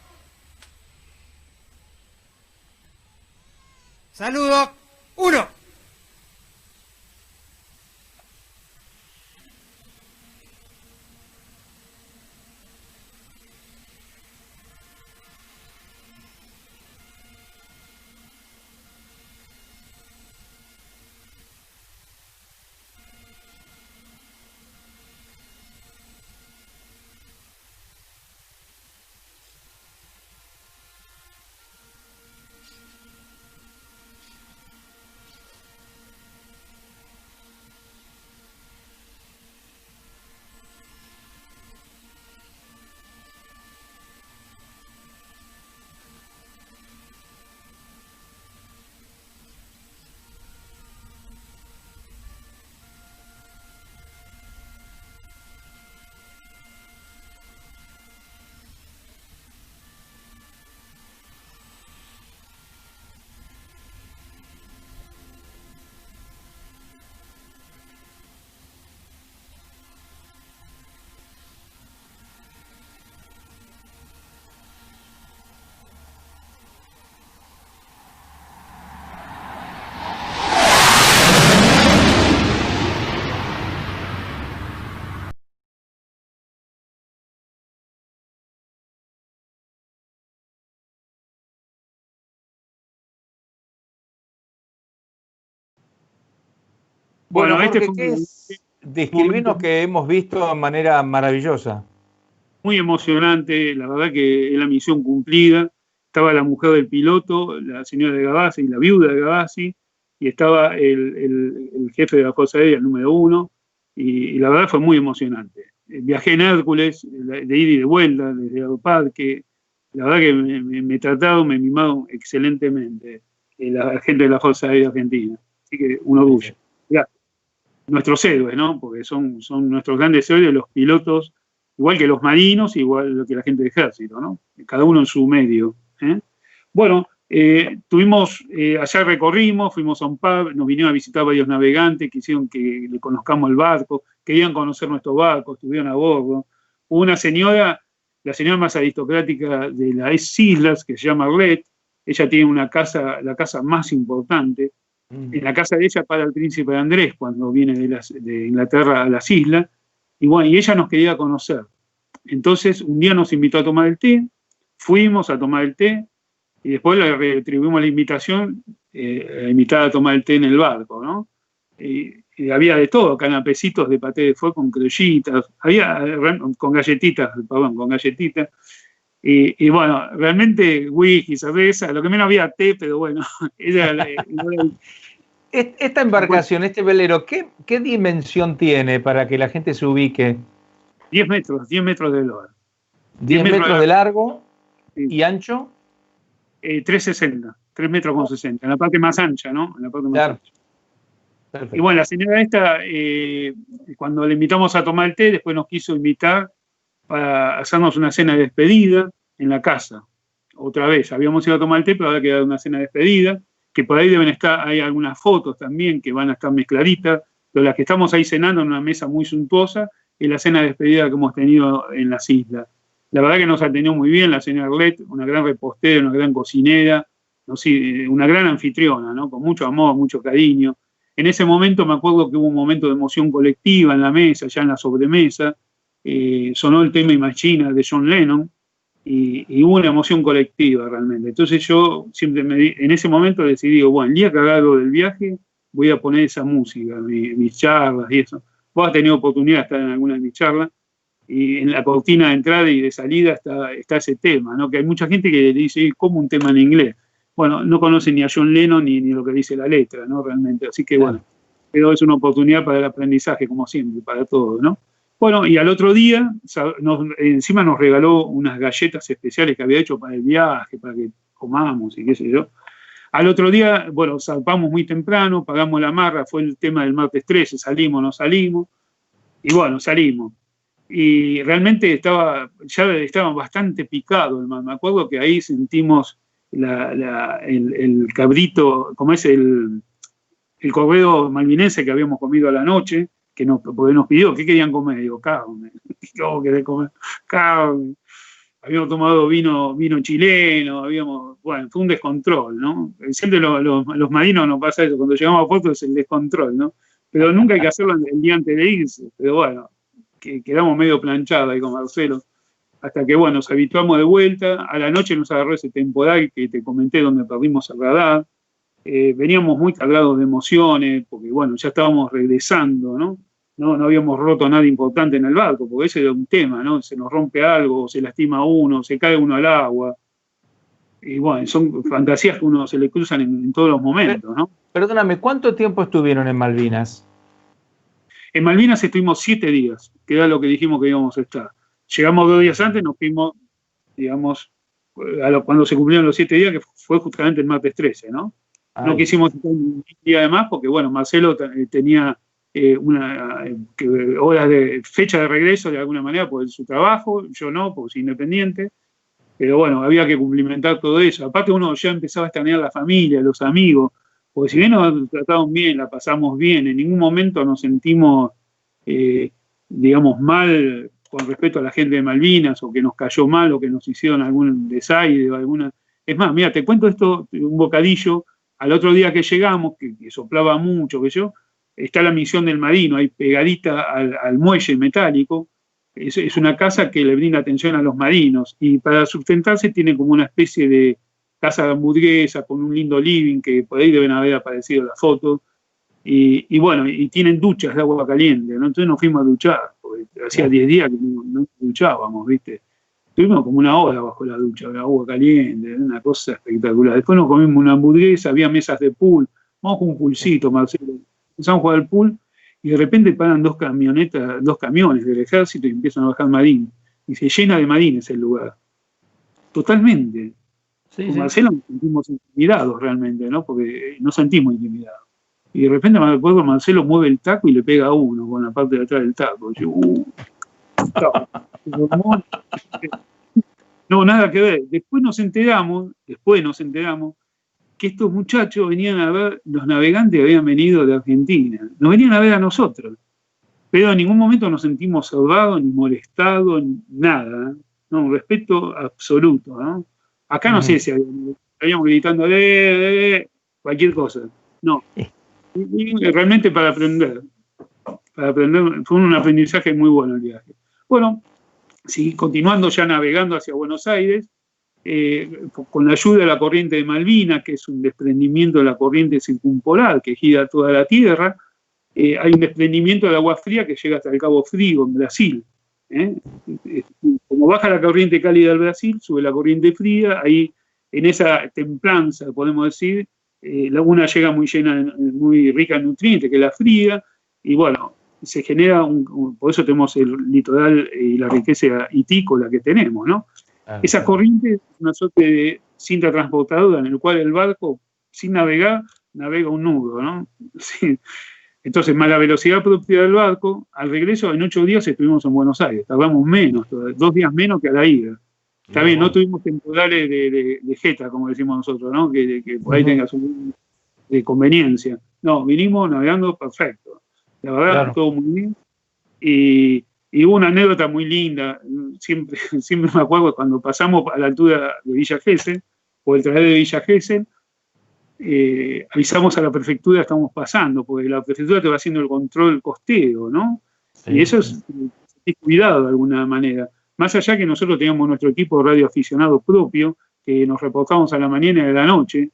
Saludo. 1. Bueno, Bueno, Jorge, describinos que hemos visto de manera maravillosa. muy emocionante, la verdad que es la misión cumplida. Estaba la mujer del piloto, la señora de Gavazzi, la viuda de Gavazzi, y estaba el jefe de la Fuerza Aérea, el número 1, y la verdad fue muy emocionante. Viajé en Hércules, de ida y de vuelta, desde Aeroparque. La verdad que me trataron, me mimaron excelentemente la gente de la Fuerza Aérea Argentina. Así que un orgullo. Gracias. Nuestros héroes, ¿no? Porque son nuestros grandes héroes, los pilotos, igual que los marinos, igual que la gente del ejército, ¿no? Cada uno en su medio. Bueno, allá recorrimos, fuimos a un pub, nos vinieron a visitar varios navegantes, quisieron que le conozcamos el barco, querían conocer nuestro barco, estuvieron a bordo. Hubo una señora, la señora más aristocrática de las islas, que se llama Red. Ella tiene una casa, la casa más importante, En la casa de ella para el príncipe Andrés cuando viene de Inglaterra a las islas. Y bueno, y ella nos quería conocer. Entonces, un día nos invitó a tomar el té, fuimos a tomar el té, y después le retribuimos la invitación, invitada a tomar el té en el barco, ¿no? Y había de todo, canapecitos de paté de fuego con criollitas, había con galletitas, y bueno, realmente whisky, cerveza, lo que menos había té, pero bueno, Esta embarcación, este velero, ¿qué dimensión tiene para que la gente se ubique? 10 metros de eslora. 10 metros de largo sí. Y ancho. 3,60, 3 metros con 60, en la parte más ancha, ¿no? En la parte más ancha. Perfecto. Y bueno, la señora esta, cuando le invitamos a tomar el té, después nos quiso invitar para hacernos una cena de despedida en la casa. Otra vez, habíamos ido a tomar el té, pero ahora queda una cena de despedida, que por ahí deben estar, hay algunas fotos también que van a estar mezcladitas, pero las que estamos ahí cenando en una mesa muy suntuosa es la cena de despedida que hemos tenido en las islas. La verdad que nos atendió muy bien la señora Arlet, una gran repostera, una gran cocinera, ¿no? Sí, una gran anfitriona, ¿no? Con mucho amor, mucho cariño. En ese momento me acuerdo que hubo un momento de emoción colectiva en la mesa, ya en la sobremesa, sonó el tema Imagina de John Lennon, y hubo una emoción colectiva realmente. Entonces yo siempre en ese momento decidí, bueno, el día que haga algo del viaje, voy a poner esa música, mis charlas y eso. Vos has tenido oportunidad de estar en alguna de mis charlas, y en la cortina de entrada y de salida está ese tema, ¿no? Que hay mucha gente que dice, ¿cómo un tema en inglés? Bueno, no conoce ni a John Lennon ni lo que dice la letra, ¿no? Realmente, así que bueno, pero es una oportunidad para el aprendizaje, como siempre, para todos, ¿no? Bueno, y al otro día, encima nos regaló unas galletas especiales que había hecho para el viaje, para que comamos y qué sé yo. Al otro día, bueno, zarpamos muy temprano, pagamos la amarra, fue el tema del martes 13, salimos, no salimos, y bueno, salimos. Y realmente ya estaba bastante picado el mar. Me acuerdo que ahí sentimos el cabrito, como es el cordero malvinense que habíamos comido a la noche, porque nos pidió, ¿qué querían comer? Digo, carne. ¿Cómo querés comer? Carne. Habíamos tomado vino chileno, bueno, fue un descontrol, ¿no? Siempre los marinos nos pasa eso, cuando llegamos a Puerto es el descontrol, ¿no? Pero nunca hay que hacerlo el día antes de irse, pero bueno, quedamos medio planchados ahí con Marcelo, hasta que, bueno, nos habituamos de vuelta. A la noche nos agarró ese temporal que te comenté, donde perdimos el radar. Veníamos muy cargados de emociones, porque, bueno, ya estábamos regresando, ¿no? No habíamos roto nada importante en el barco, porque ese era un tema, ¿no? Se nos rompe algo, se lastima uno, se cae uno al agua. Y bueno, son fantasías que uno se le cruzan en todos los momentos, ¿no? Perdóname, ¿cuánto tiempo estuvieron en Malvinas? En Malvinas estuvimos 7 días, que era lo que dijimos que íbamos a estar. Llegamos 2 días antes, nos fuimos, digamos, cuando se cumplieron los 7 días, que fue justamente el martes 13, ¿no? No quisimos estar un día de más porque, bueno, Marcelo tenía horas de fecha de regreso de alguna manera por su trabajo, yo no, porque soy independiente, pero bueno, había que cumplimentar todo eso. Aparte uno ya empezaba a extrañar la familia, los amigos, porque si bien nos trataron bien, la pasamos bien, en ningún momento nos sentimos, digamos, mal con respecto a la gente de Malvinas, o que nos cayó mal, o que nos hicieron algún desaire, o alguna... Es más, mira, te cuento esto, un bocadillo. Al otro día que llegamos, que soplaba mucho, está la misión del marino, ahí pegadita al muelle metálico. Es una casa que le brinda atención a los marinos, y para sustentarse tiene como una especie de casa de hamburguesa con un lindo living, que por ahí deben haber aparecido las fotos, y bueno, y tienen duchas de agua caliente, ¿no? Entonces nos fuimos a duchar, porque hacía 10 días que no duchábamos, ¿viste? Estuvimos como 1 hora bajo la ducha, de agua caliente, una cosa espectacular. Después nos comimos una hamburguesa, había mesas de pool, vamos con un poolcito, Marcelo. Empezamos a jugar al pool, y de repente paran 2 camiones del ejército y empiezan a bajar marines. Y se llena de marines el lugar. Totalmente. Sí, con Marcelo nos sentimos intimidados realmente, ¿no? Porque nos sentimos intimidados. Y de repente me acuerdo que Marcelo mueve el taco y le pega a uno con la parte de atrás del taco. Y yo, no, nada que ver. Después nos enteramos que estos muchachos venían a ver, los navegantes habían venido de Argentina, nos venían a ver a nosotros, pero en ningún momento nos sentimos salvados, ni molestados, ni nada, ¿no? Un respeto absoluto, ¿no? Acá no sé si habíamos gritando cualquier cosa. no. Y realmente para aprender. Fue un aprendizaje muy bueno el viaje. Bueno, sí, continuando ya navegando hacia Buenos Aires, con la ayuda de la corriente de Malvinas, que es un desprendimiento de la corriente circumpolar que gira toda la Tierra, hay un desprendimiento de agua fría que llega hasta el Cabo Frío, en Brasil. Como baja la corriente cálida del Brasil, sube la corriente fría, ahí en esa templanza, podemos decir, la laguna llega muy llena, muy rica en nutrientes, que es la fría, y bueno, se genera, por eso tenemos el litoral y la riqueza hitícola que tenemos, ¿no? Esa corriente es una suerte de cinta transportadora en el cual el barco, sin navegar, navega un nudo, ¿no? Sí. Entonces, más la velocidad propia del barco, al regreso en 8 días estuvimos en Buenos Aires, tardamos menos, 2 días menos que a la ida. Está bien, no tuvimos temporales de jeta, como decimos nosotros, ¿no? Que por ahí tenga su conveniencia. No, vinimos navegando perfecto. La verdad, todo muy bien. Y hubo una anécdota muy linda, siempre me acuerdo cuando pasamos a la altura de Villa Gesell, o el traslado de Villa Gesell, avisamos a la prefectura que estamos pasando, porque la prefectura te va haciendo el control costero, ¿no? Sí, y eso es cuidado de alguna manera. Más allá que nosotros teníamos nuestro equipo de radioaficionado propio, que nos reportábamos a la mañana y a la noche,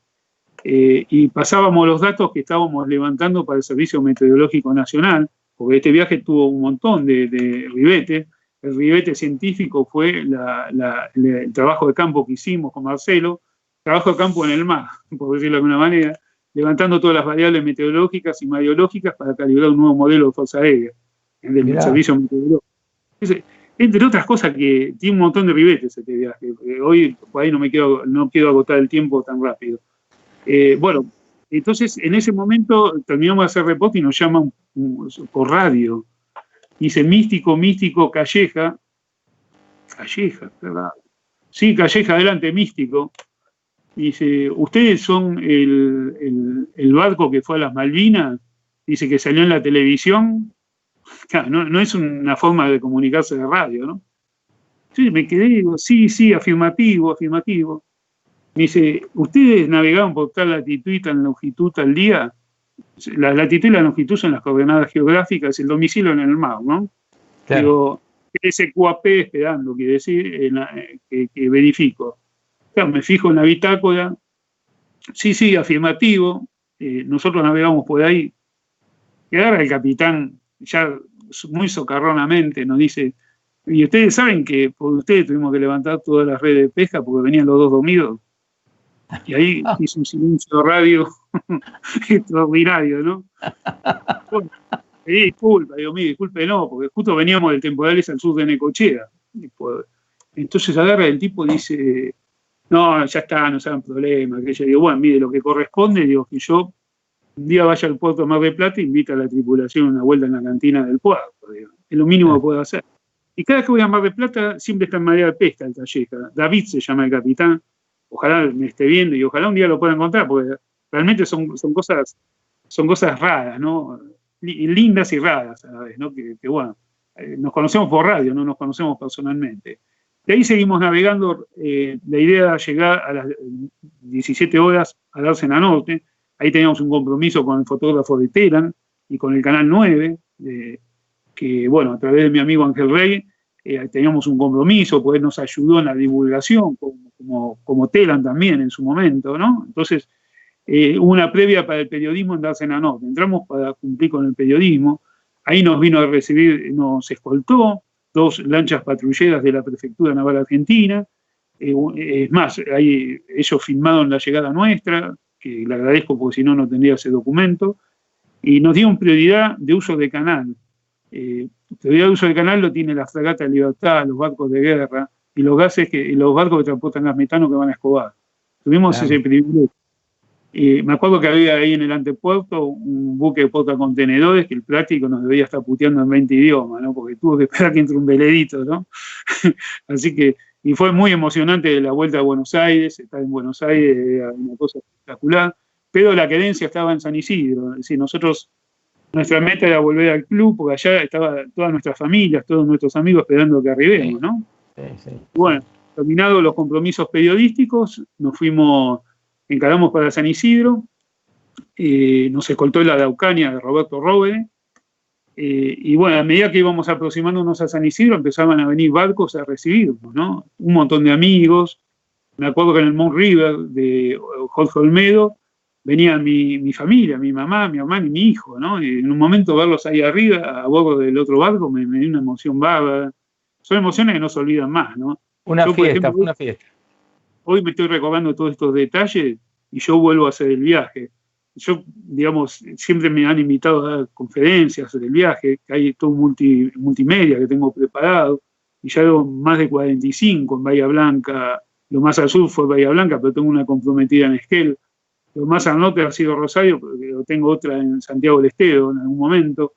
y pasábamos los datos que estábamos levantando para el Servicio Meteorológico Nacional, porque este viaje tuvo un montón de ribetes. El ribete científico fue el trabajo de campo que hicimos con Marcelo, trabajo de campo en el mar, por decirlo de alguna manera, levantando todas las variables meteorológicas y mareológicas para calibrar un nuevo modelo de fuerza aérea del Servicio Meteorológico. Entre otras cosas que tiene un montón de ribetes este viaje. Hoy por ahí no quiero agotar el tiempo tan rápido. Bueno, entonces en ese momento terminamos de hacer reporte y nos llaman por radio. Dice, místico, Calleja, ¿verdad? Sí, Calleja, adelante, místico. Dice, ¿ustedes son el barco que fue a las Malvinas? Dice que salió en la televisión. Claro, no es una forma de comunicarse de radio, ¿no? Sí, me quedé y digo, sí, afirmativo. Me dice, ¿ustedes navegaron por tal latitud y tal longitud tal día? La latitud y la longitud son las coordenadas geográficas, el domicilio en el mar, ¿no? Claro. Digo, SQAP esperando, quiere decir, que verifico. Claro, me fijo en la bitácora. Sí, afirmativo. Nosotros navegamos por ahí. Y ahora el capitán, ya muy socarronamente, nos dice, y ustedes saben que por ustedes tuvimos que levantar todas las redes de pesca porque venían los 2 dormidos. Y ahí hizo un silencio de radio extraordinario, ¿no? Bueno, disculpe, no, porque justo veníamos del temporal ese al sur de Necochea. Entonces agarra el tipo y dice, no, ya está, no se hagan problema. Que yo digo, bueno, mire, lo que corresponde, digo, que yo un día vaya al puerto de Mar del Plata e invita a la tripulación a una vuelta en la cantina del puerto, digo. Es lo mínimo que puedo hacer. Y cada vez que voy a Mar del Plata siempre está en marea de pesca el Calleja. David se llama el capitán. Ojalá me esté viendo y ojalá un día lo pueda encontrar, porque realmente son cosas raras, ¿no? Lindas y raras a la vez, ¿no? Que bueno, nos conocemos por radio, no nos conocemos personalmente. De ahí seguimos navegando. La idea era llegar a las 17 horas a Dársena Norte. Ahí teníamos un compromiso con el fotógrafo de Telan y con el Canal 9, que bueno, a través de mi amigo Ángel Rey, teníamos un compromiso, pues nos ayudó en la divulgación, como Telan también en su momento, ¿no? Entonces, hubo una previa para el periodismo en Dársena Norte. Entramos para cumplir con el periodismo. Ahí nos vino a recibir, nos escoltó 2 lanchas patrulleras de la Prefectura Naval Argentina. Es más, ahí ellos filmaron la llegada nuestra, que le agradezco porque si no, no tendría ese documento. Y nos dieron prioridad de uso de canal. Prioridad de uso de canal lo tiene la Fragata Libertad, los barcos de guerra y los barcos que transportan gas metano que van a Escobar. Tuvimos ese privilegio. Me acuerdo que había ahí en el antepuerto un buque de portacontenedores que el práctico nos debía estar puteando en 20 idiomas, ¿no? Porque tuvo que esperar que entre un velerito, ¿no? Así que, y fue muy emocionante la vuelta a Buenos Aires. Estar en Buenos Aires era una cosa espectacular, pero la querencia estaba en San Isidro. Es decir, nuestra meta era volver al club, porque allá estaban todas nuestras familias, todos nuestros amigos esperando que arribemos, ¿no? Sí. Bueno, terminados los compromisos periodísticos, encaramos para San Isidro. nos escoltó la Araucanía de Roberto Robe, y bueno, a medida que íbamos aproximándonos a San Isidro, empezaban a venir barcos a recibirnos, ¿no? Un montón de amigos. Me acuerdo que en el Mount River de Jorge Olmedo venía mi familia, mi mamá, mi hermano y mi hijo, ¿no? Y en un momento verlos ahí arriba, a bordo del otro barco, me dio una emoción bárbara. Son emociones que no se olvidan más, ¿no? Una Yo, fiesta, por ejemplo, una fiesta. Hoy me estoy recordando todos estos detalles y yo vuelvo a hacer el viaje. Yo, digamos, siempre me han invitado a dar conferencias sobre el viaje, que hay todo multimedia que tengo preparado, y ya llevo más de 45 en Bahía Blanca. Lo más al sur fue Bahía Blanca, pero tengo una comprometida en Esquel. Lo más al norte ha sido Rosario, pero tengo otra en Santiago del Estero en algún momento.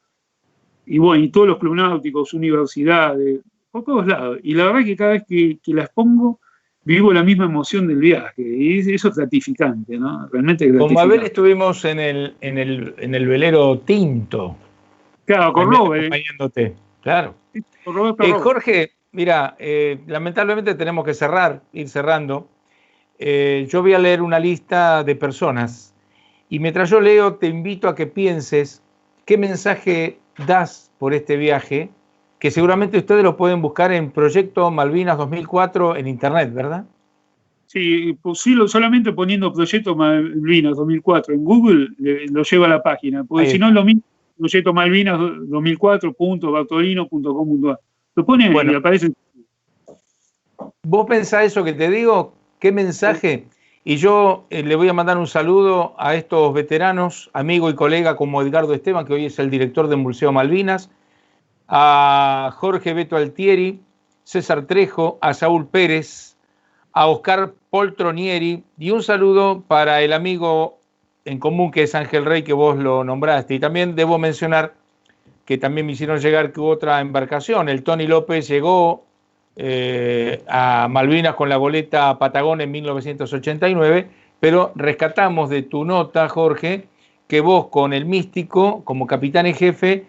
Y bueno, y todos los clubes náuticos, universidades, por todos lados. Y la verdad que cada vez que las pongo, vivo la misma emoción del viaje. Y eso es gratificante, ¿no? Realmente gratificante. Con Mabel estuvimos en el velero Tinto. Claro, con Robert. Acompañándote, claro. Con Roberto Jorge, mira, lamentablemente tenemos que ir cerrando. Yo voy a leer una lista de personas y mientras yo leo te invito a que pienses qué mensaje das por este viaje, que seguramente ustedes lo pueden buscar en Proyecto Malvinas 2004 en internet, ¿verdad? Sí, pues sí, solamente poniendo Proyecto Malvinas 2004 en Google lo lleva a la página, porque si no es lo mismo, Proyecto Malvinas 2004.bartolino.com.ar. Lo ponen y aparecen. ¿Vos pensás eso que te digo? ¿Qué mensaje? Y yo le voy a mandar un saludo a estos veteranos, amigo y colega como Edgardo Esteban, que hoy es el director del Museo Malvinas, a Jorge Beto Altieri, César Trejo, a Saúl Pérez, a Oscar Poltronieri, y un saludo para el amigo en común que es Ángel Rey, que vos lo nombraste. Y también debo mencionar que también me hicieron llegar que hubo otra embarcación. El Tony López llegó a Malvinas con la goleta Patagón en 1989, pero rescatamos de tu nota, Jorge, que vos con el Místico, como capitán en jefe,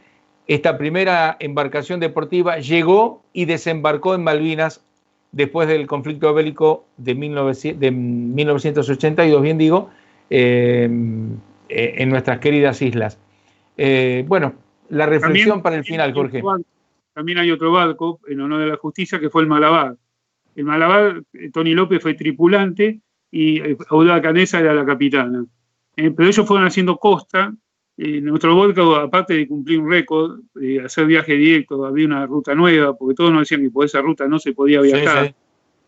esta primera embarcación deportiva llegó y desembarcó en Malvinas después del conflicto bélico de 1982, bien digo, en nuestras queridas islas. Bueno, la reflexión para el final, Jorge. También hay otro barco, en honor de la justicia, que fue el Malabar. El Malabar, Tony López fue tripulante y Audaz Canesa era la capitana. Pero ellos fueron haciendo costa. Nuestro barco, aparte de cumplir un récord, hacer viaje directo, había una ruta nueva, porque todos nos decían que por esa ruta no se podía viajar.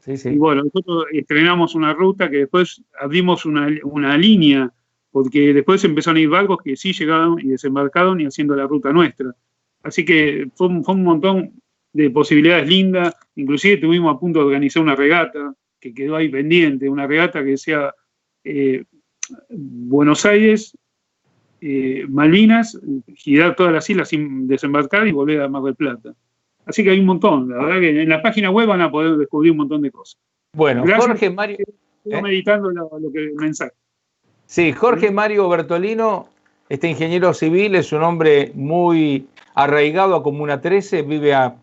Sí. Y bueno, nosotros estrenamos una ruta que después abrimos una línea, porque después empezaron a ir barcos que sí llegaron y desembarcaron y haciendo la ruta nuestra. Así que fue un montón de posibilidades lindas. Inclusive estuvimos a punto de organizar una regata que quedó ahí pendiente, una regata que sea Buenos Aires, Malvinas, girar todas las islas sin desembarcar y volver a Mar del Plata. Así que hay un montón. La verdad que en la página web van a poder descubrir un montón de cosas. Bueno, gracias, Jorge Mario. Estoy meditando lo que el mensaje. Sí, Jorge Mario Bertolino, este ingeniero civil, es un hombre muy arraigado a Comuna 13, vive a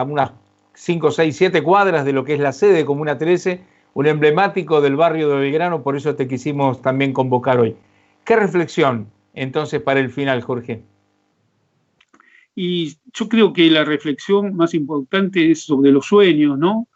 unas 5, 6, 7 cuadras de lo que es la sede de Comuna 13, un emblemático del barrio de Belgrano, por eso te quisimos también convocar hoy. ¿Qué reflexión entonces para el final, Jorge? Y yo creo que la reflexión más importante es sobre los sueños, ¿no?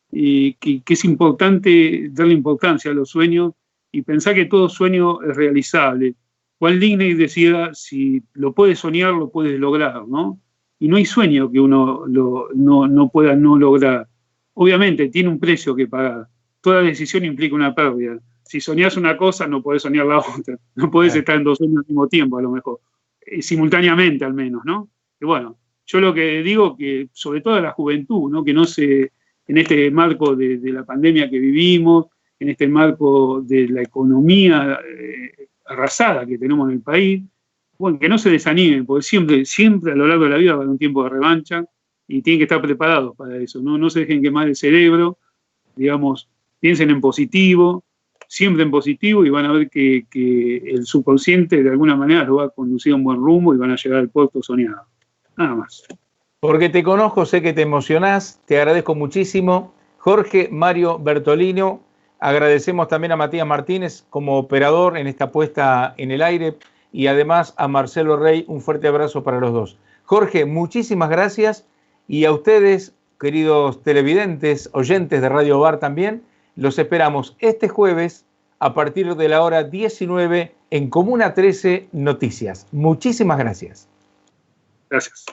Que es importante darle importancia a los sueños y pensar que todo sueño es realizable. Walt Disney decía, si lo puedes soñar, lo puedes lograr, ¿no? Y no hay sueño que uno no pueda no lograr. Obviamente, tiene un precio que pagar. Toda decisión implica una pérdida. Si soñás una cosa, no podés soñar la otra. No podés estar en dos sueños al mismo tiempo, a lo mejor. Simultáneamente, al menos, ¿no? Y bueno, yo lo que digo que, sobre todo a la juventud, ¿no? Que no se, en este marco de la pandemia que vivimos, en este marco de la economía arrasada que tenemos en el país, bueno, que no se desanimen, porque siempre a lo largo de la vida va a haber un tiempo de revancha y tienen que estar preparados para eso, ¿no? No se dejen quemar el cerebro, digamos, piensen en positivo, siempre en positivo, y van a ver que el subconsciente de alguna manera lo va a conducir a un buen rumbo y van a llegar al puerto soñado. Nada más. Porque te conozco, sé que te emocionás, te agradezco muchísimo. Jorge Mario Bertolino, Agradecemos también a Matías Martínez como operador en esta puesta en el aire y además a Marcelo Rey, un fuerte abrazo para los dos. Jorge, muchísimas gracias y a ustedes, queridos televidentes, oyentes de Radio Bar también, los esperamos este jueves a partir de la hora 19 en Comuna 13 Noticias. Muchísimas gracias. Gracias.